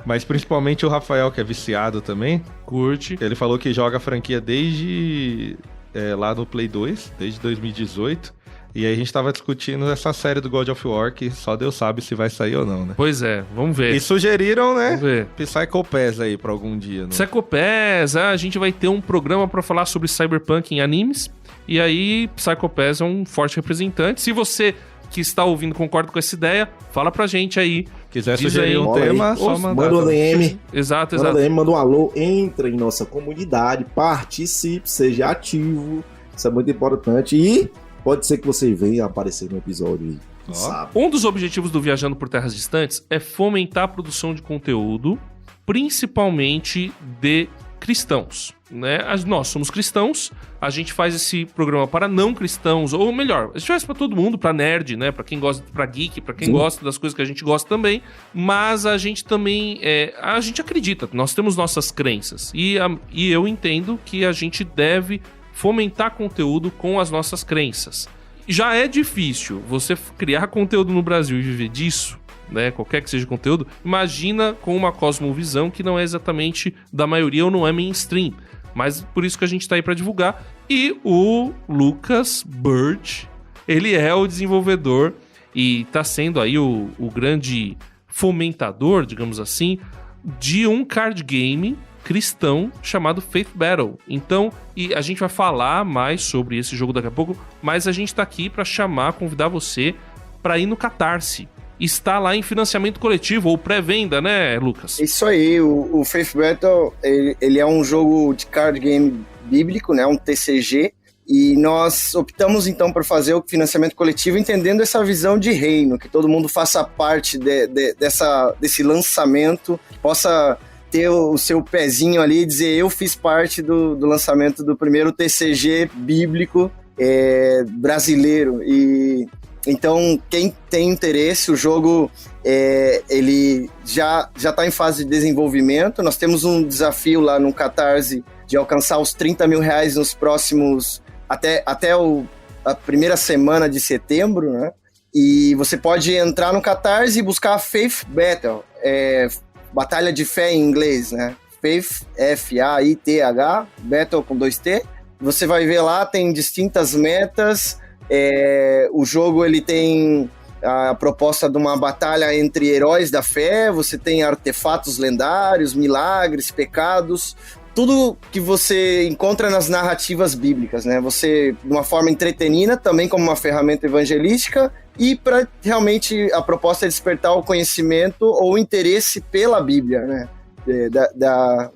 Mas principalmente o Rafael, que é viciado também. Curte. Ele falou que joga a franquia desde lá no Play 2, desde 2018. E aí a gente tava discutindo essa série do God of War, que só Deus sabe se vai sair ou não, né? Pois é, vamos ver. E sugeriram, né? Vamos ver. Psycho Pass aí pra algum dia, né? Psycho Pass, a gente vai ter um programa pra falar sobre Cyberpunk em animes. E aí, Psycho Pass é um forte representante. Se você que está ouvindo concorda com essa ideia, fala pra gente aí. Quiser sugerir um tema, só manda um DM. Exato. Manda um DM, manda um alô, entra em nossa comunidade, participe, seja ativo. Isso é muito importante. E pode ser que você venha aparecer no episódio aí. Sabe? Um dos objetivos do Viajando por Terras Distantes é fomentar a produção de conteúdo, principalmente de cristãos, né? Nós somos cristãos, a gente faz esse programa para não cristãos, ou melhor, a gente faz para todo mundo, para nerd, né? Para quem gosta, para geek, para quem gosta das coisas que a gente gosta também, mas a gente também, a gente acredita, nós temos nossas crenças, e eu entendo que a gente deve fomentar conteúdo com as nossas crenças. Já é difícil você criar conteúdo no Brasil e viver disso, né? Qualquer que seja o conteúdo. Imagina com uma cosmovisão que não é exatamente da maioria ou não é mainstream. Mas por isso que a gente tá aí para divulgar. E o Lucas Bird, ele é o desenvolvedor e tá sendo aí o grande fomentador, digamos assim, de um card game cristão chamado Faith Battle. Então, e a gente vai falar mais sobre esse jogo daqui a pouco, mas a gente tá aqui para convidar você para ir no Catarse. Está lá em financiamento coletivo ou pré-venda, né, Lucas? Isso aí, o Faith Battle, ele é um jogo de card game bíblico, né, um TCG, e nós optamos então por fazer o financiamento coletivo entendendo essa visão de reino, que todo mundo faça parte desse lançamento, possa ter o seu pezinho ali e dizer, eu fiz parte do lançamento do primeiro TCG bíblico brasileiro. E então, quem tem interesse, o jogo ele já está em fase de desenvolvimento. Nós temos um desafio lá no Catarse de alcançar os 30 mil reais nos próximos, até a primeira semana de setembro, né? E você pode entrar no Catarse e buscar Faith Battle, Batalha de Fé em inglês, né? Faith, F-A-I-T-H, Battle com 2T. Você vai ver lá, tem distintas metas. O jogo ele tem a proposta de uma batalha entre heróis da fé. Você tem artefatos lendários, milagres, pecados, tudo que você encontra nas narrativas bíblicas, né? Você, de uma forma entretenida, também como uma ferramenta evangelística, e para realmente a proposta é despertar o conhecimento ou o interesse pela Bíblia, né?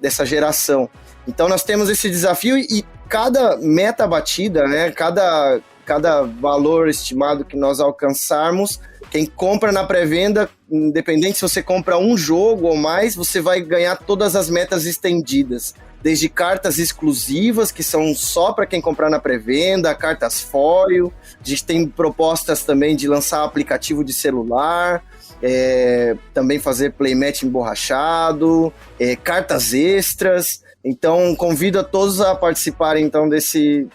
Dessa geração. Então nós temos esse desafio e cada meta batida, né? Cada valor estimado que nós alcançarmos, quem compra na pré-venda, independente se você compra um jogo ou mais, você vai ganhar todas as metas estendidas. desde cartas exclusivas, que são só para quem comprar na pré-venda, cartas foil. A gente tem propostas também de lançar aplicativo de celular, também fazer playmat emborrachado, cartas extras. Então, convido a todos a participarem então, desse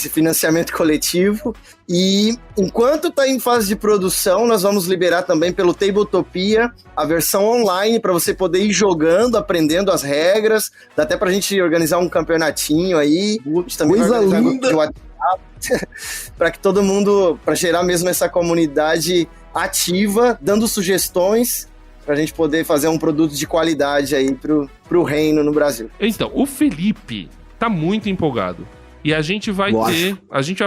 financiamento coletivo. E enquanto está em fase de produção, nós vamos liberar também pelo Tabletopia a versão online para você poder ir jogando, aprendendo as regras. Dá até para a gente organizar um campeonatinho aí. Coisa linda! Para que todo mundo, para gerar mesmo essa comunidade ativa, dando sugestões para a gente poder fazer um produto de qualidade aí pro reino no Brasil. Então, o Felipe tá muito empolgado. E a gente vai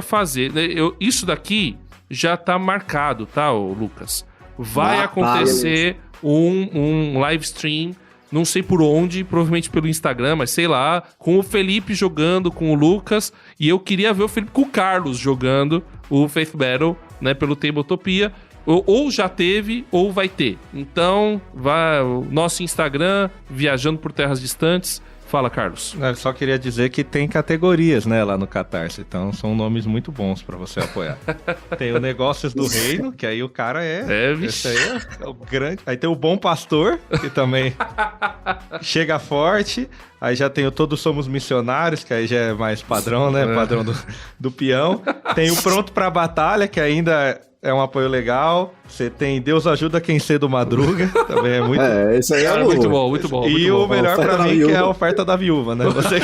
fazer, né, isso daqui já tá marcado, tá, Lucas? Vai acontecer um live stream, não sei por onde, provavelmente pelo Instagram, mas sei lá, com o Felipe jogando com o Lucas, e eu queria ver o Felipe com o Carlos jogando o Faith Battle, né, pelo Tabletopia, ou já teve, ou vai ter. Então, vai o nosso Instagram, Viajando por Terras Distantes. Fala, Carlos. Eu só queria dizer que tem categorias, né, lá no Catarse, então são nomes muito bons pra você apoiar. Tem o Negócios do Reino, que aí o cara esse aí é o grande. Aí tem o Bom Pastor, que também chega forte. Aí já tem o Todos Somos Missionários, que aí já é mais padrão, né, padrão do peão. Tem o Pronto pra Batalha, que ainda é um apoio legal. Você tem Deus Ajuda Quem Cedo Madruga, também é muito... Isso aí é muito bom, muito bom. E o melhor pra mim, que é a Oferta da Viúva, né? Você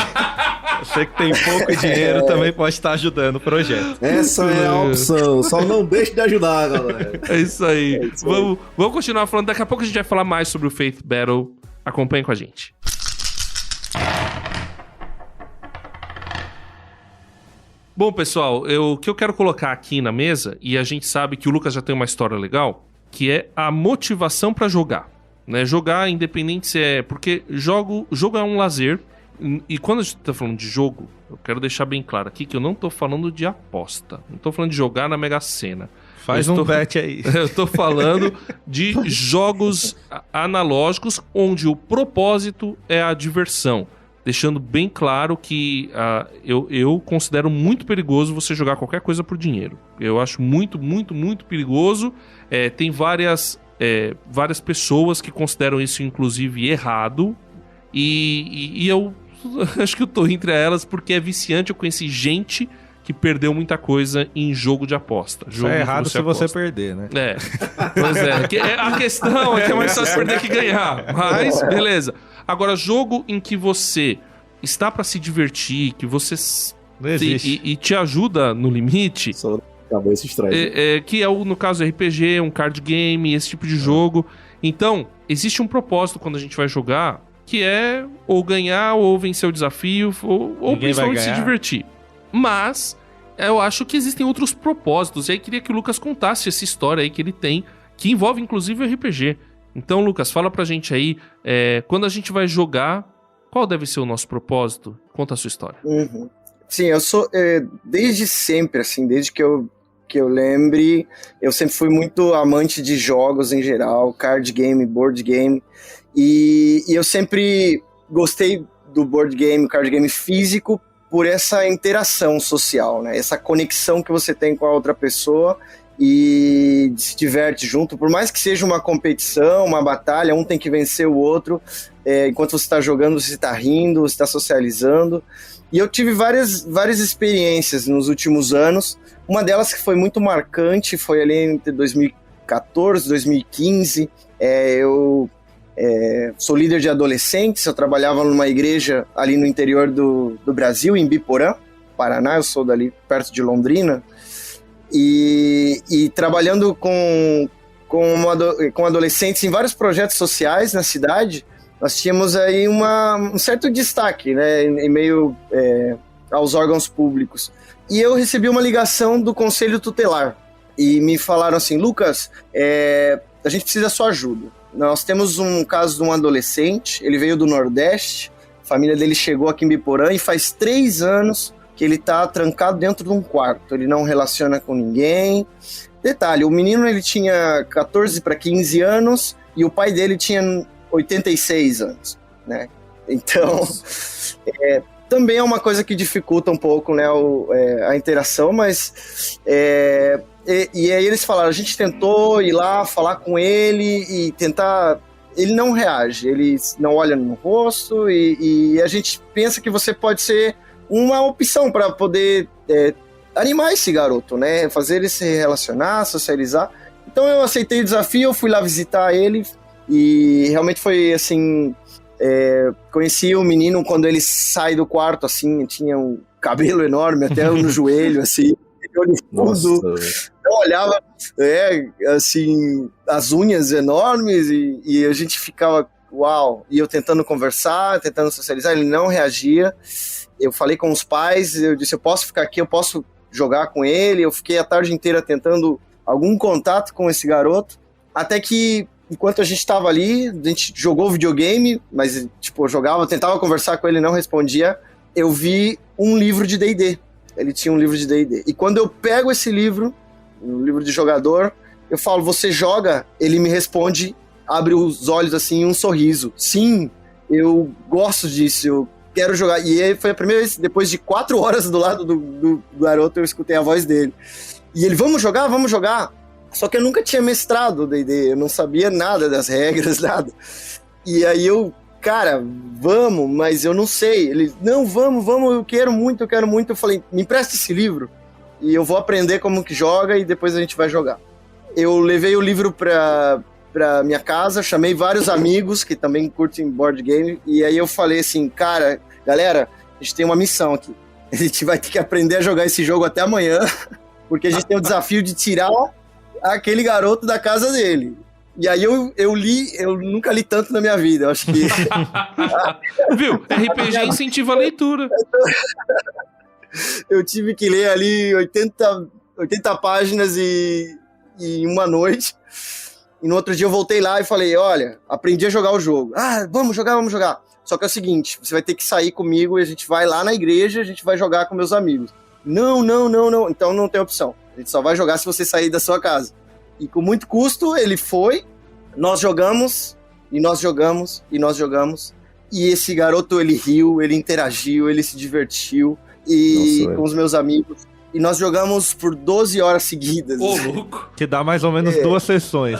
que tem pouco dinheiro também pode estar ajudando o projeto. Essa é a opção, só não deixe de ajudar, galera. É isso aí. Vamos continuar falando, daqui a pouco a gente vai falar mais sobre o Faith Battle. Acompanhe com a gente. Bom, pessoal, o que eu quero colocar aqui na mesa, e a gente sabe que o Lucas já tem uma história legal, que é a motivação pra jogar. Né? Jogar, independente se é... Porque jogo é um lazer, e quando a gente tá falando de jogo, eu quero deixar bem claro aqui que eu não tô falando de aposta. Não tô falando de jogar na Mega Sena. Faz um bet aí. Eu tô falando de jogos analógicos onde o propósito é a diversão. Deixando bem claro que eu considero muito perigoso você jogar qualquer coisa por dinheiro. Eu acho muito, muito, muito perigoso. Tem várias pessoas que consideram isso, inclusive, errado. E eu acho que eu tô entre elas porque é viciante. Eu conheci gente que perdeu muita coisa em jogo de aposta. Jogo é errado se aposta. Você perder, né? Pois é. A questão é que é mais fácil perder que ganhar. Mas, beleza. Agora, jogo em que você está pra se divertir, que você e te ajuda no limite, acabou esse strike. Que é, no caso, RPG, um card game, esse tipo de jogo. Então, existe um propósito quando a gente vai jogar, que é ou ganhar, ou vencer o desafio, ou principalmente se divertir. Mas, eu acho que existem outros propósitos, e aí queria que o Lucas contasse essa história aí que ele tem, que envolve, inclusive, o RPG. Então, Lucas, fala pra gente aí, quando a gente vai jogar, qual deve ser o nosso propósito? Conta a sua história. Uhum. Sim, eu sou, desde sempre, assim, desde que eu lembre, eu sempre fui muito amante de jogos em geral, card game, board game, e eu sempre gostei do board game, card game físico, por essa interação social, né? Essa conexão que você tem com a outra pessoa e se diverte junto, por mais que seja uma competição, uma batalha, um tem que vencer o outro, enquanto você está jogando, você está rindo, você está socializando. E eu tive várias experiências nos últimos anos. Uma delas que foi muito marcante foi ali entre 2014 e 2015. Eu sou líder de adolescentes, eu trabalhava numa igreja ali no interior do Brasil, em Biporã, Paraná, eu sou dali perto de Londrina. E trabalhando com adolescentes em vários projetos sociais na cidade, nós tínhamos aí um certo destaque, né, em meio aos órgãos públicos. E eu recebi uma ligação do Conselho Tutelar e me falaram assim: Lucas, a gente precisa da sua ajuda. Nós temos um caso de um adolescente, ele veio do Nordeste, a família dele chegou aqui em Biporã e faz 3 anos que ele tá trancado dentro de um quarto, ele não relaciona com ninguém. Detalhe, o menino ele tinha 14 para 15 anos e o pai dele tinha 86 anos, né? Então, também é uma coisa que dificulta um pouco, né, a interação, mas... E aí eles falaram, a gente tentou ir lá, falar com ele e tentar... Ele não reage, ele não olha no rosto e a gente pensa que você pode ser uma opção para poder animar esse garoto, né? Fazer ele se relacionar, socializar. Então eu aceitei o desafio, eu fui lá visitar ele e realmente foi assim... conheci o menino quando ele sai do quarto, assim, tinha um cabelo enorme até no joelho, assim, olho fundo. Eu olhava, assim, as unhas enormes e a gente ficava, uau, e eu tentando conversar, tentando socializar, ele não reagia. Eu falei com os pais, eu disse, eu posso ficar aqui, eu posso jogar com ele. Eu fiquei a tarde inteira tentando algum contato com esse garoto, até que enquanto a gente estava ali, a gente jogou videogame, mas tipo, eu tentava conversar com ele, não respondia. Eu vi um livro de D&D. Ele tinha um livro de D&D. E quando eu pego esse livro, um livro de jogador, eu falo, você joga? Ele me responde, abre os olhos assim, um sorriso. Sim, eu gosto disso, eu quero jogar. E aí foi a primeira vez, depois de 4 horas do lado do garoto, eu escutei a voz dele. E ele, vamos jogar? Vamos jogar. Só que eu nunca tinha mestrado D&D, eu não sabia nada das regras, nada. E aí eu, cara, vamos, mas eu não sei. Ele, não, vamos, eu quero muito. Eu falei, me empresta esse livro e eu vou aprender como que joga e depois a gente vai jogar. Eu levei o livro pra minha casa, chamei vários amigos que também curtem board game e aí eu falei assim, cara, galera, a gente tem uma missão aqui. A gente vai ter que aprender a jogar esse jogo até amanhã, porque a gente tem o desafio de tirar aquele garoto da casa dele. E aí eu nunca li tanto na minha vida, eu acho que... Viu? RPG incentiva a leitura. Eu tive que ler ali 80 páginas em uma noite. E no outro dia eu voltei lá e falei, olha, aprendi a jogar o jogo. Ah, vamos jogar. Só que é o seguinte, você vai ter que sair comigo e a gente vai lá na igreja, a gente vai jogar com meus amigos. Não. Então não tem opção. A gente só vai jogar se você sair da sua casa. E com muito custo, ele foi, nós jogamos. E esse garoto, ele riu, ele interagiu, ele se divertiu. E com os meus amigos. E nós jogamos por 12 horas seguidas. Ô, louco! Que dá mais ou menos 2 sessões.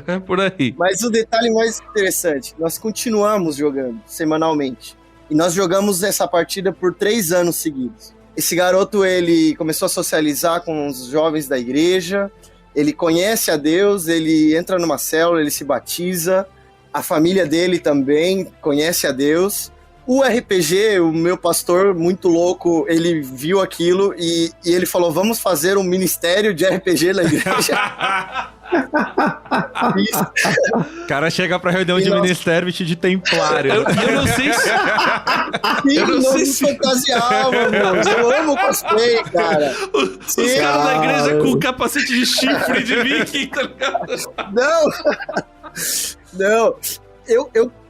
É por aí. Mas o detalhe mais interessante, nós continuamos jogando semanalmente. E nós jogamos essa partida por 3 anos seguidos. Esse garoto, ele começou a socializar com os jovens da igreja, ele conhece a Deus, ele entra numa célula, ele se batiza, a família dele também conhece a Deus. O RPG, o meu pastor, muito louco, ele viu aquilo e ele falou, vamos fazer um ministério de RPG na igreja. O cara chega pra reunião de ministério vestido de templário. Eu não sei se... Eu não sei se fantasiava, mano. Eu amo cosplay, cara. Os caras da igreja com capacete de chifre de viking, tá ligado? Não.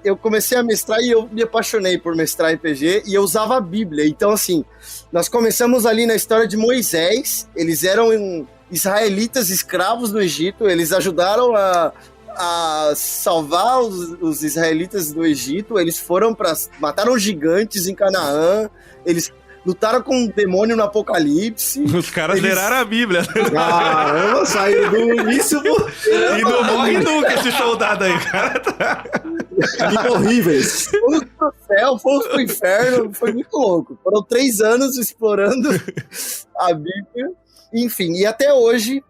Eu comecei a mestrar e eu me apaixonei por mestrar RPG e eu usava a Bíblia. Então, assim, nós começamos ali na história de Moisés. Eles eram israelitas escravos no Egito. Eles ajudaram a salvar os israelitas do Egito. Eles mataram gigantes em Canaã. Eles lutaram com um demônio no Apocalipse. Os caras zeraram a Bíblia. Caramba, saiu do início e não morre nunca esse soldado aí, cara. Horríveis. Fomos pro céu, fomos pro inferno, foi muito louco. Foram 3 anos explorando a Bíblia. Enfim, e até hoje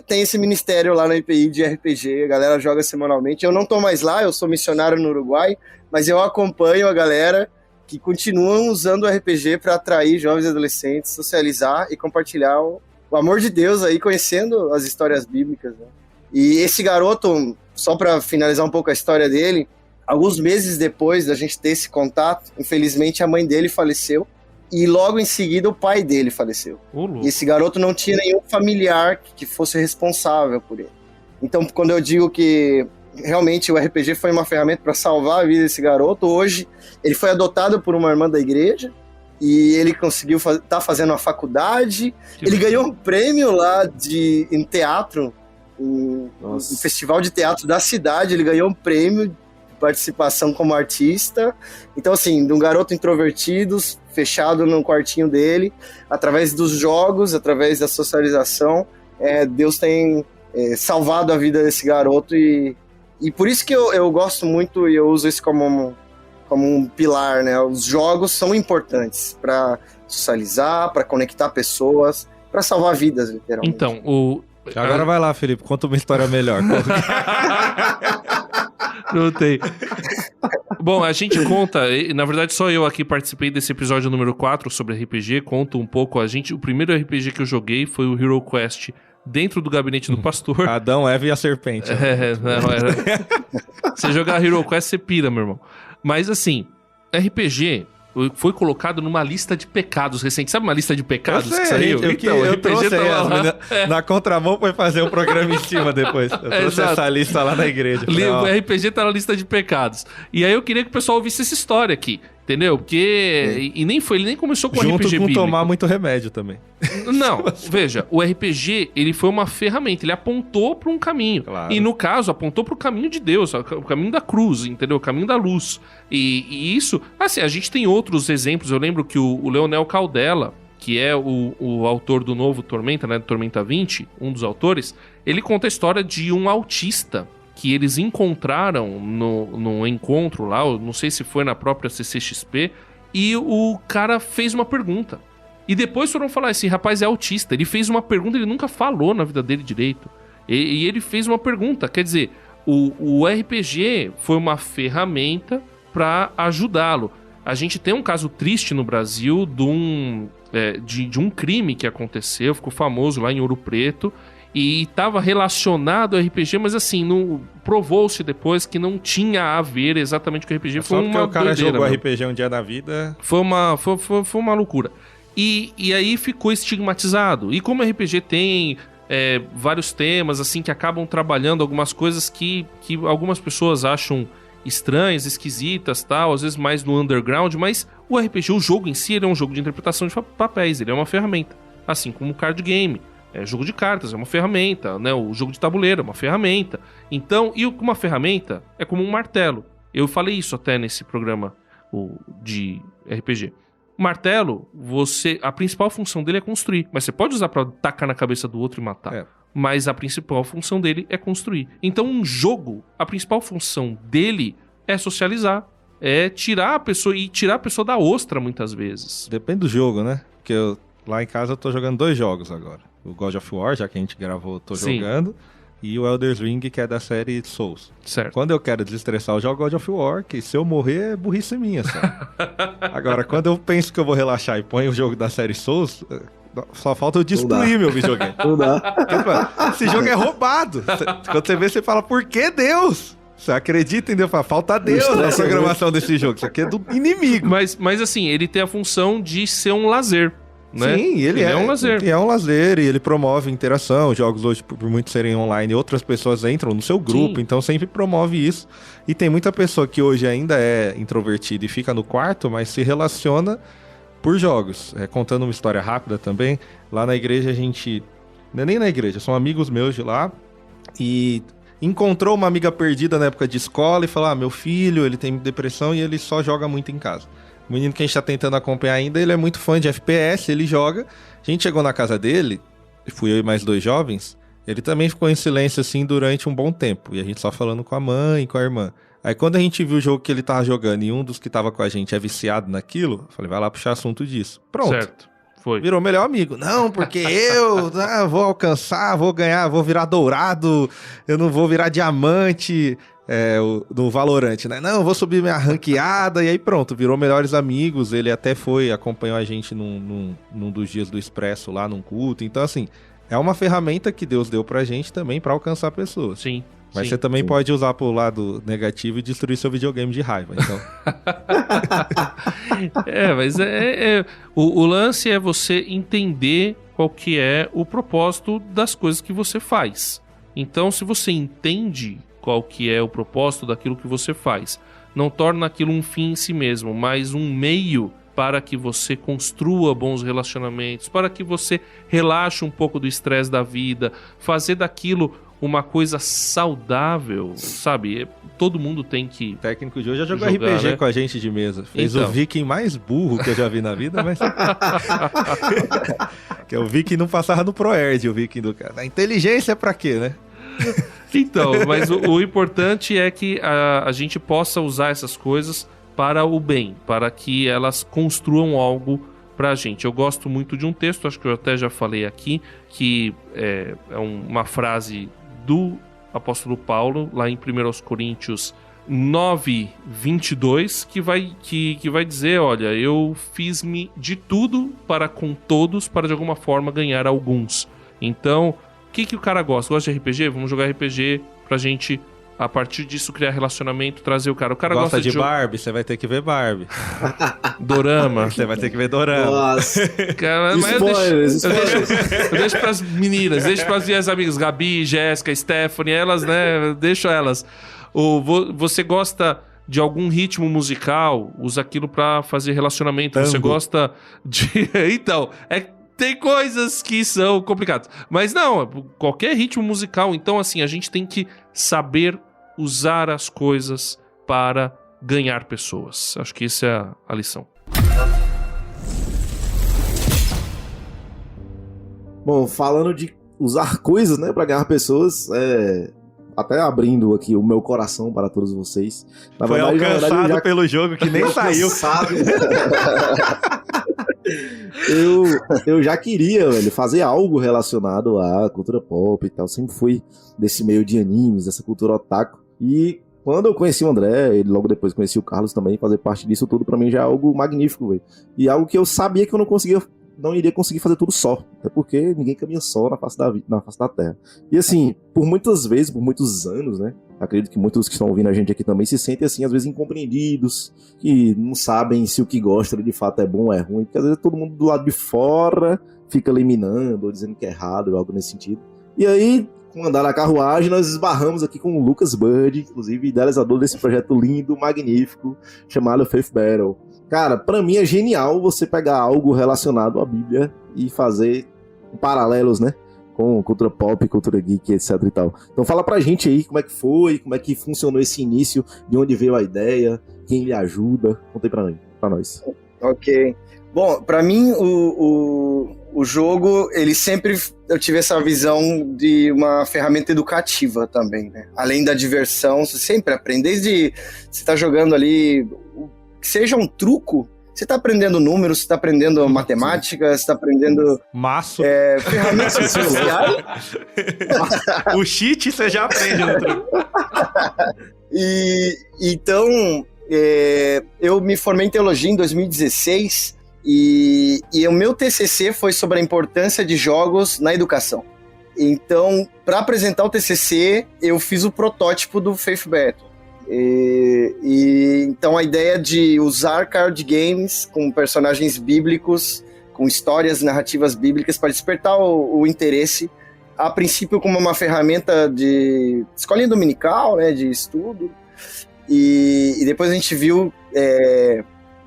tem esse ministério lá na IPI de RPG, a galera joga semanalmente. Eu não tô mais lá, eu sou missionário no Uruguai, mas eu acompanho a galera que continuam usando o RPG para atrair jovens e adolescentes, socializar e compartilhar o amor de Deus aí, conhecendo as histórias bíblicas, né? E esse garoto, só para finalizar um pouco a história dele, alguns meses depois da gente ter esse contato, infelizmente a mãe dele faleceu e logo em seguida o pai dele faleceu. E esse garoto não tinha nenhum familiar que fosse responsável por ele. Então, quando eu digo que realmente o RPG foi uma ferramenta para salvar a vida desse garoto, hoje ele foi adotado por uma irmã da igreja e ele conseguiu tá fazendo uma faculdade. Ele ganhou um prêmio lá em teatro, um festival de teatro da cidade. Ele ganhou um prêmio participação como artista. Então, assim, de um garoto introvertido, fechado no quartinho dele, através dos jogos, através da socialização, Deus tem salvado a vida desse garoto e por isso que eu gosto muito e eu uso isso como um pilar, né? Os jogos são importantes para socializar, para conectar pessoas, para salvar vidas, literalmente. Então, Agora vai lá, Felipe, conta uma história melhor. Não tem. Bom, a gente conta, na verdade só eu aqui participei desse episódio número 4 sobre RPG, conto um pouco o primeiro RPG que eu joguei foi o Hero Quest dentro do gabinete do pastor. Adão, Eva e a serpente. Não, era... Você jogar Hero Quest, você pira, meu irmão. Mas assim, RPG foi colocado numa lista de pecados recente. Sabe uma lista de pecados que saiu? Eu trouxe na contramão foi fazer um programa em cima depois. Eu trouxe essa lista lá na igreja. O RPG tá na lista de pecados. E aí eu queria que o pessoal ouvisse essa história aqui. Entendeu? Porque... E ele nem começou com junto RPG com bíblico. tomar muito remédio também. Não, veja, o RPG, ele foi uma ferramenta, ele apontou para um caminho. Claro. E no caso, apontou para o caminho de Deus, o caminho da cruz, entendeu? O caminho da luz. E isso, assim, a gente tem outros exemplos. Eu lembro que o Leonel Caldela, que é o autor do novo Tormenta, né? Tormenta 20, um dos autores, ele conta a história de um autista que eles encontraram no encontro lá, não sei se foi na própria CCXP, e o cara fez uma pergunta. E depois foram falar, esse rapaz é autista, ele fez uma pergunta, ele nunca falou na vida dele direito. E ele fez uma pergunta, quer dizer, o RPG foi uma ferramenta para ajudá-lo. A gente tem um caso triste no Brasil de um crime que aconteceu, ficou famoso lá em Ouro Preto, e estava relacionado ao RPG, mas assim, provou-se depois que não tinha a ver exatamente com o RPG. Foi uma o cara jogou RPG um dia na vida. Foi uma loucura. E aí ficou estigmatizado. E como o RPG tem vários temas assim que acabam trabalhando algumas coisas que algumas pessoas acham estranhas, esquisitas, tal, às vezes mais no underground, mas o RPG, o jogo em si, ele é um jogo de interpretação de papéis, ele é uma ferramenta, assim como o card game. Jogo de cartas é uma ferramenta, né? O jogo de tabuleiro é uma ferramenta. Então, e uma ferramenta é como um martelo. Eu falei isso até nesse programa de RPG. O martelo, a principal função dele é construir. Mas você pode usar para tacar na cabeça do outro e matar. Mas a principal função dele é construir. Então, um jogo, a principal função dele é socializar. É tirar a pessoa da ostra, muitas vezes. Depende do jogo, né? Porque lá em casa eu tô jogando 2 jogos agora. O God of War, já que a gente gravou, tô jogando. E o Elden Ring, que é da série Souls. Certo. Quando eu quero desestressar, eu jogo God of War, que se eu morrer é burrice minha, só. Agora, quando eu penso que eu vou relaxar e ponho o jogo da série Souls, só falta eu destruir meu videogame. Não dá. Esse jogo é roubado. Quando você vê, você fala, por que Deus? Você acredita em Deus? Falta Deus na programação desse jogo. Isso aqui é do inimigo. Mas assim, ele tem a função de ser um lazer. Né? Sim, ele é um lazer. É um lazer e ele promove interação. Os jogos hoje, por muitos serem online, outras pessoas entram no seu grupo, sim. Então sempre promove isso. E tem muita pessoa que hoje ainda é introvertida e fica no quarto, mas se relaciona por jogos. Contando uma história rápida também, lá na igreja a gente... Não é nem na igreja, são amigos meus de lá. E encontrou uma amiga perdida na época de escola e falou, meu filho, ele tem depressão e ele só joga muito em casa. O menino que a gente tá tentando acompanhar ainda, ele é muito fã de FPS, ele joga. A gente chegou na casa dele, fui eu e mais 2 jovens, ele também ficou em silêncio assim durante um bom tempo. E a gente só falando com a mãe e com a irmã. Aí quando a gente viu o jogo que ele tava jogando e um dos que tava com a gente é viciado naquilo, eu falei, vai lá puxar assunto disso. Pronto. Certo. Foi. Virou melhor amigo. Não, porque eu vou alcançar, vou ganhar, vou virar dourado, eu não vou virar diamante... do Valorant, né? Não, vou subir minha ranqueada, e aí pronto, virou melhores amigos. Ele até acompanhou a gente num dos dias do Expresso lá, num culto. Então, assim, é uma ferramenta que Deus deu pra gente também pra alcançar pessoas. Sim. Mas você também pode usar pro lado negativo e destruir seu videogame de raiva, então. Mas o lance é você entender qual que é o propósito das coisas que você faz. Então, se você entende qual que é o propósito daquilo que você faz, não torna aquilo um fim em si mesmo, mas um meio para que você construa bons relacionamentos, para que você relaxe um pouco do estresse da vida, fazer daquilo uma coisa saudável, sabe? Todo mundo tem que... O técnico de hoje já jogou jogar, RPG né? com a gente de mesa. Fez Então. o viking mais burro que eu já vi na vida, mas... que é o viking não passava no ProErd, o viking do cara. A inteligência é pra quê, né? Então, mas o importante é que a gente possa usar essas coisas para o bem, para que elas construam algo pra gente. Eu gosto muito de um texto, acho que eu até já falei aqui, que é uma frase do apóstolo Paulo, lá em 1 Coríntios 9:22, que vai dizer, olha, eu fiz-me de tudo para com todos, para de alguma forma ganhar alguns. Então, o que o cara gosta? Gosta de RPG? Vamos jogar RPG pra gente, a partir disso, criar relacionamento, trazer o cara. O cara gosta de Barbie? Você vai ter que ver Barbie. Dorama. Você vai ter que ver Dorama. Nossa. Cara, mas Spoilers. eu deixo pras meninas, deixo pras minhas amigas, Gabi, Jéssica, Stephanie, elas, né, deixo elas. Você gosta de algum ritmo musical, usa aquilo pra fazer relacionamento. Tango. Você gosta de... Então, tem coisas que são complicadas. Mas não, qualquer ritmo musical. Então, assim, a gente tem que saber usar as coisas para ganhar pessoas. Acho que essa é a lição. Bom, falando de usar coisas, né, pra ganhar pessoas, até abrindo aqui o meu coração para todos vocês. Foi alcançado pelo jogo que nem saiu. Eu já queria, velho, fazer algo relacionado à cultura pop e tal. Sempre fui desse meio de animes, dessa cultura otaku. E quando eu conheci o André, e logo depois conheci o Carlos também, fazer parte disso tudo pra mim já é algo magnífico, velho. E algo que eu sabia que eu não iria conseguir fazer tudo só. Até porque ninguém caminha só na face da Terra. E assim, por muitas vezes, por muitos anos, né? Acredito que muitos que estão ouvindo a gente aqui também se sentem assim, às vezes incompreendidos, que não sabem se o que gostam de fato é bom ou é ruim, porque às vezes todo mundo do lado de fora fica eliminando ou dizendo que é errado ou algo nesse sentido. E aí, com andar na carruagem, nós esbarramos aqui com o Lucas Bird, inclusive idealizador desse projeto lindo, magnífico, chamado Faith Battle. Cara, pra mim é genial você pegar algo relacionado à Bíblia e fazer paralelos, né? Com cultura pop, cultura geek, etc e tal. Então fala pra gente aí como é que foi, como é que funcionou esse início, de onde veio a ideia, quem lhe ajuda. Conta aí pra nós. Ok. Bom, pra mim o jogo, ele sempre... Eu tive essa visão de uma ferramenta educativa também, né? Além da diversão, você sempre aprende. Desde você tá jogando ali, que seja um truco, você tá aprendendo números, você tá aprendendo matemática, você tá aprendendo... Maço. Ferramentas sociais. O cheat você já aprende no truco. Então, eu me formei em teologia em 2016 e o meu TCC foi sobre a importância de jogos na educação. Então, para apresentar o TCC, eu fiz o protótipo do Faith Battle. Então a ideia de usar card games com personagens bíblicos, com histórias narrativas bíblicas para despertar o interesse, a princípio como uma ferramenta de escolinha dominical, né, de estudo, e depois a gente viu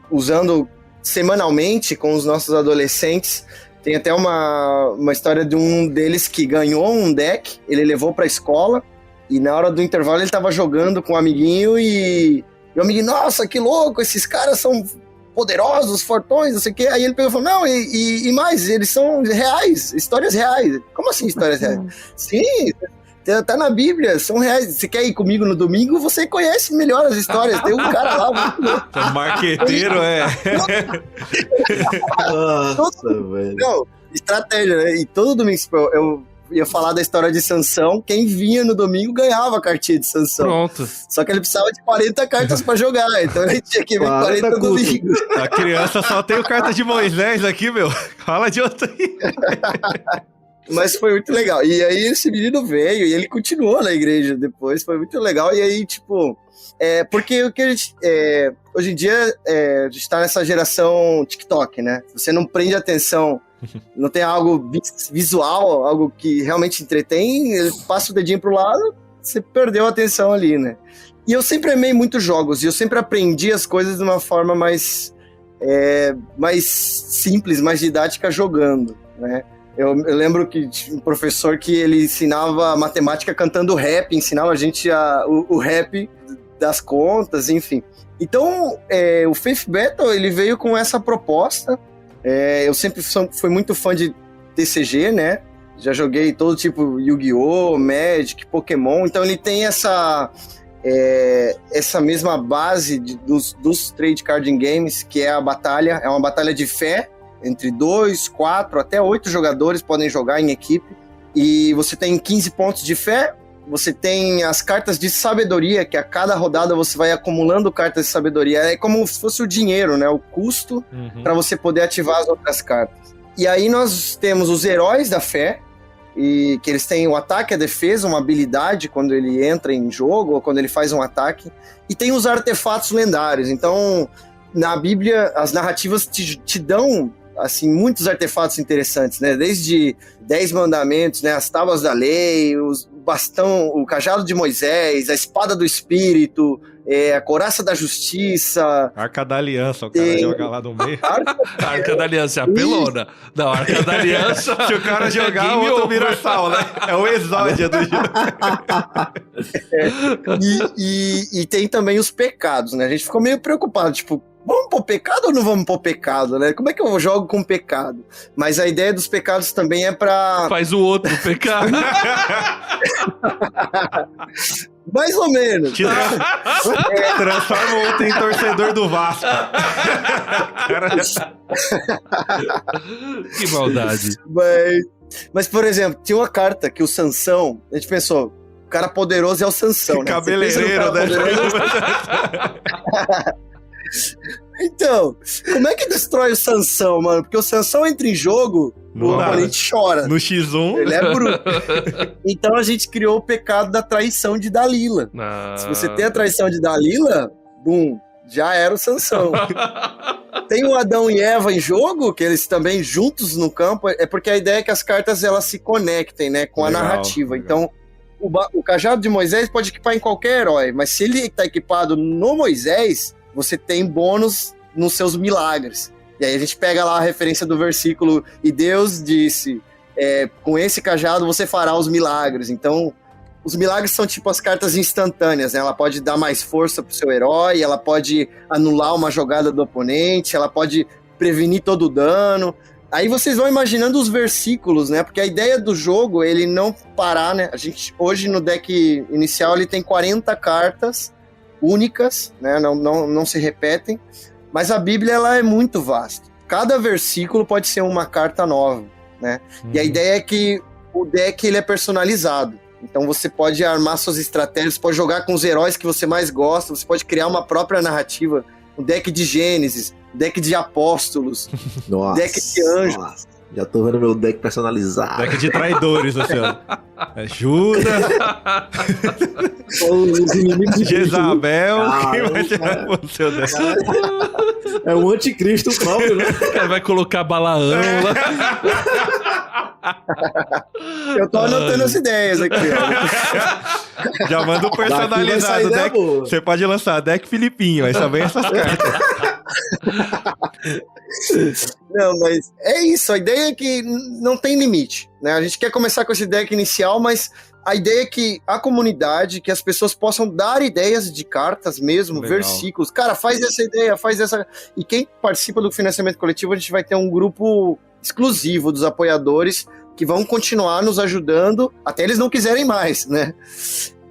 usando semanalmente com os nossos adolescentes. Tem até uma história de um deles que ganhou um deck, ele levou para a escola. E na hora do intervalo ele tava jogando com um amiguinho e o amiguinho, nossa, que louco, esses caras são poderosos, fortões, não sei o quê. Aí ele pegou e falou, não, e mais, eles são reais, histórias reais. Como assim histórias reais? Sim, tá na Bíblia, são reais. Você quer ir comigo no domingo? Você conhece melhor as histórias. Tem um cara lá. O marqueteiro Nossa, velho. Não, estratégia, né? E todo domingo eu ia falar da história de Sansão, quem vinha no domingo ganhava a cartinha de Sansão. Pronto. Só que ele precisava de 40 cartas pra jogar, então ele tinha que vir 40 domingos. A criança só tem o carta de Moisés aqui, meu. Fala de outro aí. Mas foi muito legal. E aí esse menino veio e ele continuou na igreja depois, foi muito legal. E aí, tipo, porque o que a gente... hoje em dia, a gente tá nessa geração TikTok, né? Você não prende atenção, não tem algo visual, algo que realmente entretém, ele passa o dedinho pro lado, você perdeu a atenção ali, né? E eu sempre amei muito jogos, e eu sempre aprendi as coisas de uma forma mais simples, mais didática jogando, né? Eu lembro que tinha um professor que ele ensinava matemática cantando rap, ensinava a gente o rap das contas, enfim. Então, o Faith Battle, ele veio com essa proposta. Eu sempre fui muito fã de TCG, né? Já joguei todo tipo, Yu-Gi-Oh!, Magic, Pokémon. Então, ele tem essa mesma base dos trade card games, que é a batalha. É uma batalha de fé, entre 2, 4, até 8 jogadores podem jogar em equipe. E você tem 15 pontos de fé. Você tem as cartas de sabedoria, que a cada rodada você vai acumulando cartas de sabedoria. É como se fosse o dinheiro, né? O custo para você poder ativar as outras cartas. E aí nós temos os heróis da fé, e que eles têm o ataque e a defesa, uma habilidade quando ele entra em jogo ou quando ele faz um ataque. E tem os artefatos lendários. Então, na Bíblia, as narrativas te dão assim, muitos artefatos interessantes, né? Desde 10 mandamentos, né? As tábuas da lei, o bastão, o cajado de Moisés, a espada do Espírito, a couraça da justiça. Arca da Aliança, o cara joga lá no meio. Arca da Aliança é apelona. Não, Arca da Aliança... Se o cara jogar, o outro vira sal, né? É o exódia do jogo. E tem também os pecados, né? A gente ficou meio preocupado, tipo, vamos pôr pecado ou não vamos pôr pecado, né? Como é que eu jogo com pecado? Mas a ideia dos pecados também é pra... Faz o outro pecado. Mais ou menos. Transforma o outro em torcedor do Vasco. Que maldade. Mas, por exemplo, tinha uma carta que o Sansão, a gente pensou, o cara poderoso é o Sansão, né? Cabeleireiro, né? Então, como é que destrói o Sansão, mano? Porque o Sansão entra em jogo, o oponente chora. No X1. Ele é bruto. Então a gente criou o pecado da traição de Dalila. Se você tem a traição de Dalila, bum, já era o Sansão. Tem o Adão e Eva em jogo, que eles também juntos no campo, é porque a ideia é que as cartas elas se conectem, né, com a narrativa. Legal. Então, o cajado de Moisés pode equipar em qualquer herói, mas se ele está equipado no Moisés, você tem bônus nos seus milagres. E aí a gente pega lá a referência do versículo, e Deus disse, com esse cajado você fará os milagres. Então, os milagres são tipo as cartas instantâneas, né? Ela pode dar mais força pro seu herói, ela pode anular uma jogada do oponente, ela pode prevenir todo o dano. Aí vocês vão imaginando os versículos, né? Porque a ideia do jogo, ele não parar, né? A gente, hoje no deck inicial, ele tem 40 cartas únicas, né? Não se repetem, mas a Bíblia ela é muito vasta. Cada versículo pode ser uma carta nova, né? E a ideia é que o deck ele é personalizado. Então você pode armar suas estratégias, pode jogar com os heróis que você mais gosta, você pode criar uma própria narrativa, um deck de Gênesis, deck de apóstolos, deck de anjos. Nossa. Já tô vendo meu deck personalizado. Deck de traidores, assim, ó. Judas. Os inimigos de Jezabel. Quem vai tirar o seu deck? É o anticristo próprio, né? O cara vai colocar Balaão lá. Eu tô anotando as ideias aqui, ó. Já manda o personalizado. Deck. Você pode lançar deck Filipinho, aí só vem essas cartas. Não, mas é isso, a ideia é que não tem limite, né? A gente quer começar com esse deck inicial, mas a ideia é que a comunidade, que as pessoas possam dar ideias de cartas mesmo, legal. Versículos. Cara, faz essa ideia, faz essa... E quem participa do financiamento coletivo, a gente vai ter um grupo exclusivo dos apoiadores que vão continuar nos ajudando até eles não quiserem mais, né?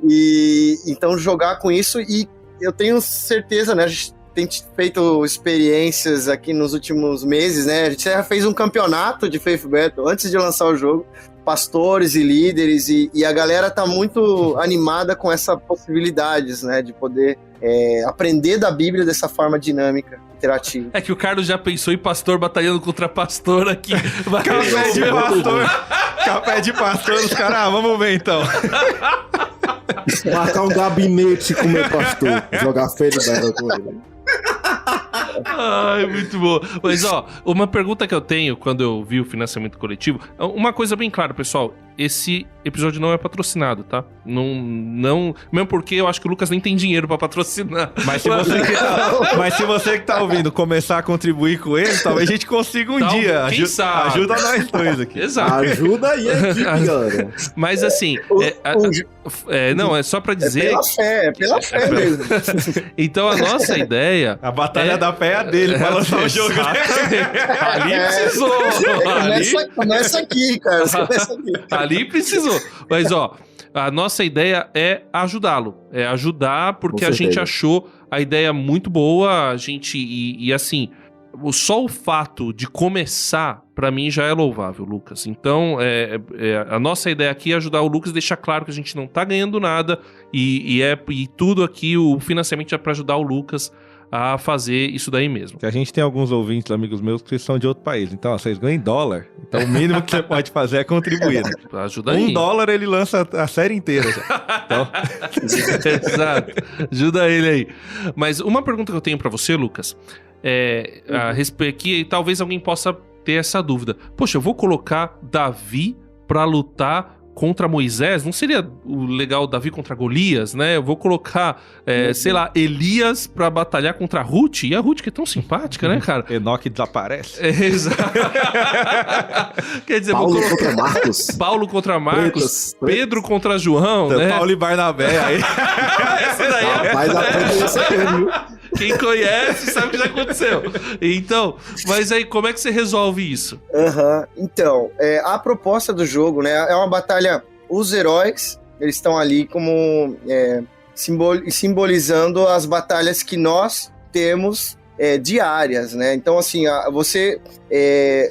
E então jogar com isso, e eu tenho certeza, né? A gente tem feito experiências aqui nos últimos meses, né? A gente já fez um campeonato de Faith Battle antes de lançar o jogo, pastores e líderes, e a galera tá muito animada com essas possibilidades, né? De poder aprender da Bíblia dessa forma dinâmica, interativa. É que o Carlos já pensou em pastor batalhando contra pastor aqui. Café de pastor. Café de pastor, os caras, vamos ver então. Marcar um gabinete com o meu pastor. Jogar Faith Battle com ele. Ai, muito bom. Mas, ó, uma pergunta que eu tenho quando eu vi o financiamento coletivo, uma coisa bem clara, pessoal, esse episódio não é patrocinado, tá? Não, mesmo porque eu acho que o Lucas nem tem dinheiro pra patrocinar. Mas se você que tá ouvindo começar a contribuir com ele, talvez a gente consiga um dia. Quem sabe? Ajuda nós dois aqui. Exato. Ajuda aí a equipe, galera. Mas assim, não, é só pra dizer... É pela fé mesmo. Então a nossa ideia... A batalha da fé é a dele pra lançar o jogo. Ali precisou. Começa aqui, cara. Começa aqui. Ali precisou. Mas, ó, a nossa ideia é ajudá-lo. É ajudar porque a gente achou a ideia muito boa. A gente, e assim, só o fato de começar, pra mim, já é louvável, Lucas. Então, a nossa ideia aqui é ajudar o Lucas, deixar claro que a gente não tá ganhando nada. E tudo aqui, o financiamento é pra ajudar o Lucas a fazer isso daí mesmo. Que a gente tem alguns ouvintes, amigos meus, que são de outro país. Então, vocês ganham em dólar. Então, o mínimo que você pode fazer é contribuir. Né? Ajuda aí. $1 ele lança a série inteira. Já. Então... Exato. Ajuda ele aí. Mas uma pergunta que eu tenho pra você, Lucas, a respeito que talvez alguém possa ter essa dúvida. Poxa, eu vou colocar Davi pra lutar contra Moisés? Não seria o legal Davi contra Golias, né? Eu vou colocar, sei lá, Elias pra batalhar contra Ruth. E a Ruth que é tão simpática, né, cara? Enoque desaparece. Exato. Quer dizer, Contra Marcos. Paulo contra Marcos. Pedro contra João, então, né? Paulo e Barnabé aí. Essa daí Rapaz, aprende essa coisa, viu? Quem conhece sabe o que já aconteceu. Então, mas aí, como é que você resolve isso? Então, a proposta do jogo, né, é uma batalha... Os heróis, eles estão ali como simbolizando as batalhas que nós temos diárias, né? Então, assim,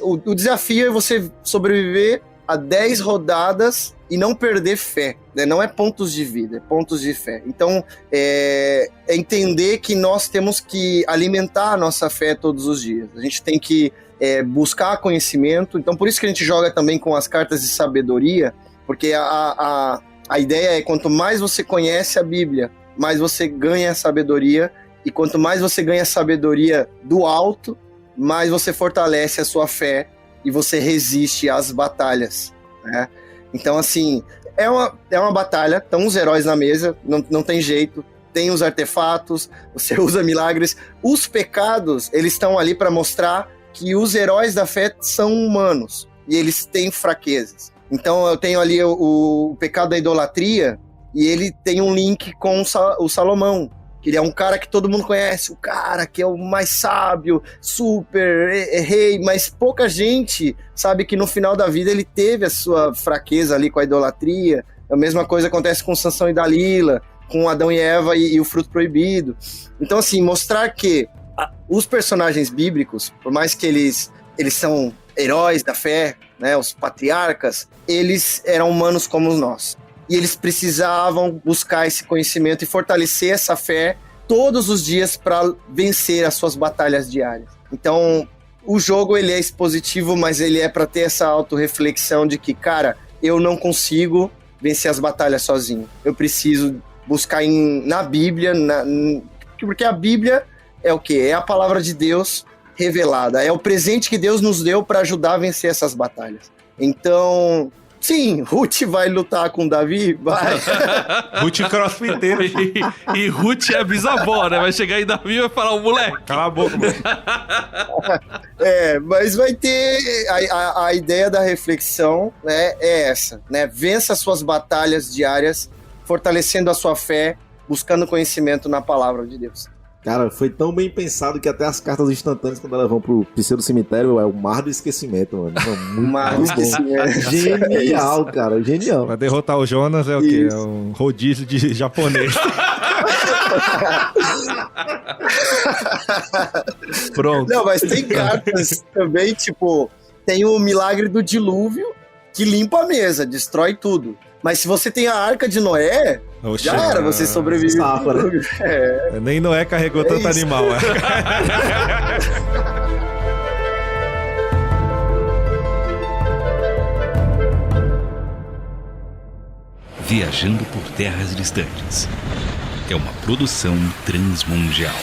o desafio é você sobreviver a 10 rodadas e não perder fé, né? Não é pontos de vida, é pontos de fé. Então, é entender que nós temos que alimentar a nossa fé todos os dias. A gente tem que buscar conhecimento. Então, por isso que a gente joga também com as cartas de sabedoria, porque a ideia é quanto mais você conhece a Bíblia, mais você ganha sabedoria, e quanto mais você ganha sabedoria do alto, mais você fortalece a sua fé e você resiste às batalhas, né? Então, assim, é uma batalha, estão os heróis na mesa, não tem jeito, tem os artefatos, você usa milagres. Os pecados, eles estão ali para mostrar que os heróis da fé são humanos, e eles têm fraquezas. Então, eu tenho ali o pecado da idolatria, e ele tem um link com o Salomão, que ele é um cara que todo mundo conhece, o cara que é o mais sábio, super rei, mas pouca gente sabe que no final da vida ele teve a sua fraqueza ali com a idolatria. A mesma coisa acontece com Sansão e Dalila, com Adão e Eva e o fruto proibido. Então, assim, mostrar que os personagens bíblicos, por mais que eles são heróis da fé, né, os patriarcas, eles eram humanos como nós. E eles precisavam buscar esse conhecimento e fortalecer essa fé todos os dias para vencer as suas batalhas diárias. Então, o jogo ele é expositivo, mas ele é para ter essa autorreflexão de que, cara, eu não consigo vencer as batalhas sozinho. Eu preciso buscar na Bíblia, porque a Bíblia é o quê? É a palavra de Deus revelada. É o presente que Deus nos deu para ajudar a vencer essas batalhas. Então... Sim, Ruth vai lutar com Davi? Vai. Ruth crossfiteiro. E Ruth é a bisavó, né? Vai chegar em Davi e vai falar, o moleque. Cala a boca, moleque. Mas vai ter... A ideia da reflexão, né, é essa, né? Vença as suas batalhas diárias, fortalecendo a sua fé, buscando conhecimento na palavra de Deus. Cara, foi tão bem pensado que até as cartas instantâneas, quando elas vão pro pseudo cemitério, é o mar do esquecimento, mano. Muito mar do esquecimento. Genial, cara, genial. Pra derrotar o Jonas é o quê? É um rodízio de japonês. Pronto. Não, mas tem cartas também, tipo, tem o milagre do dilúvio, que limpa a mesa, destrói tudo. Mas se você tem a Arca de Noé, Oxe, já era, você sobrevive. Nem Noé carregou tanto isso. animal. Viajando por terras distantes. É uma produção transmundial.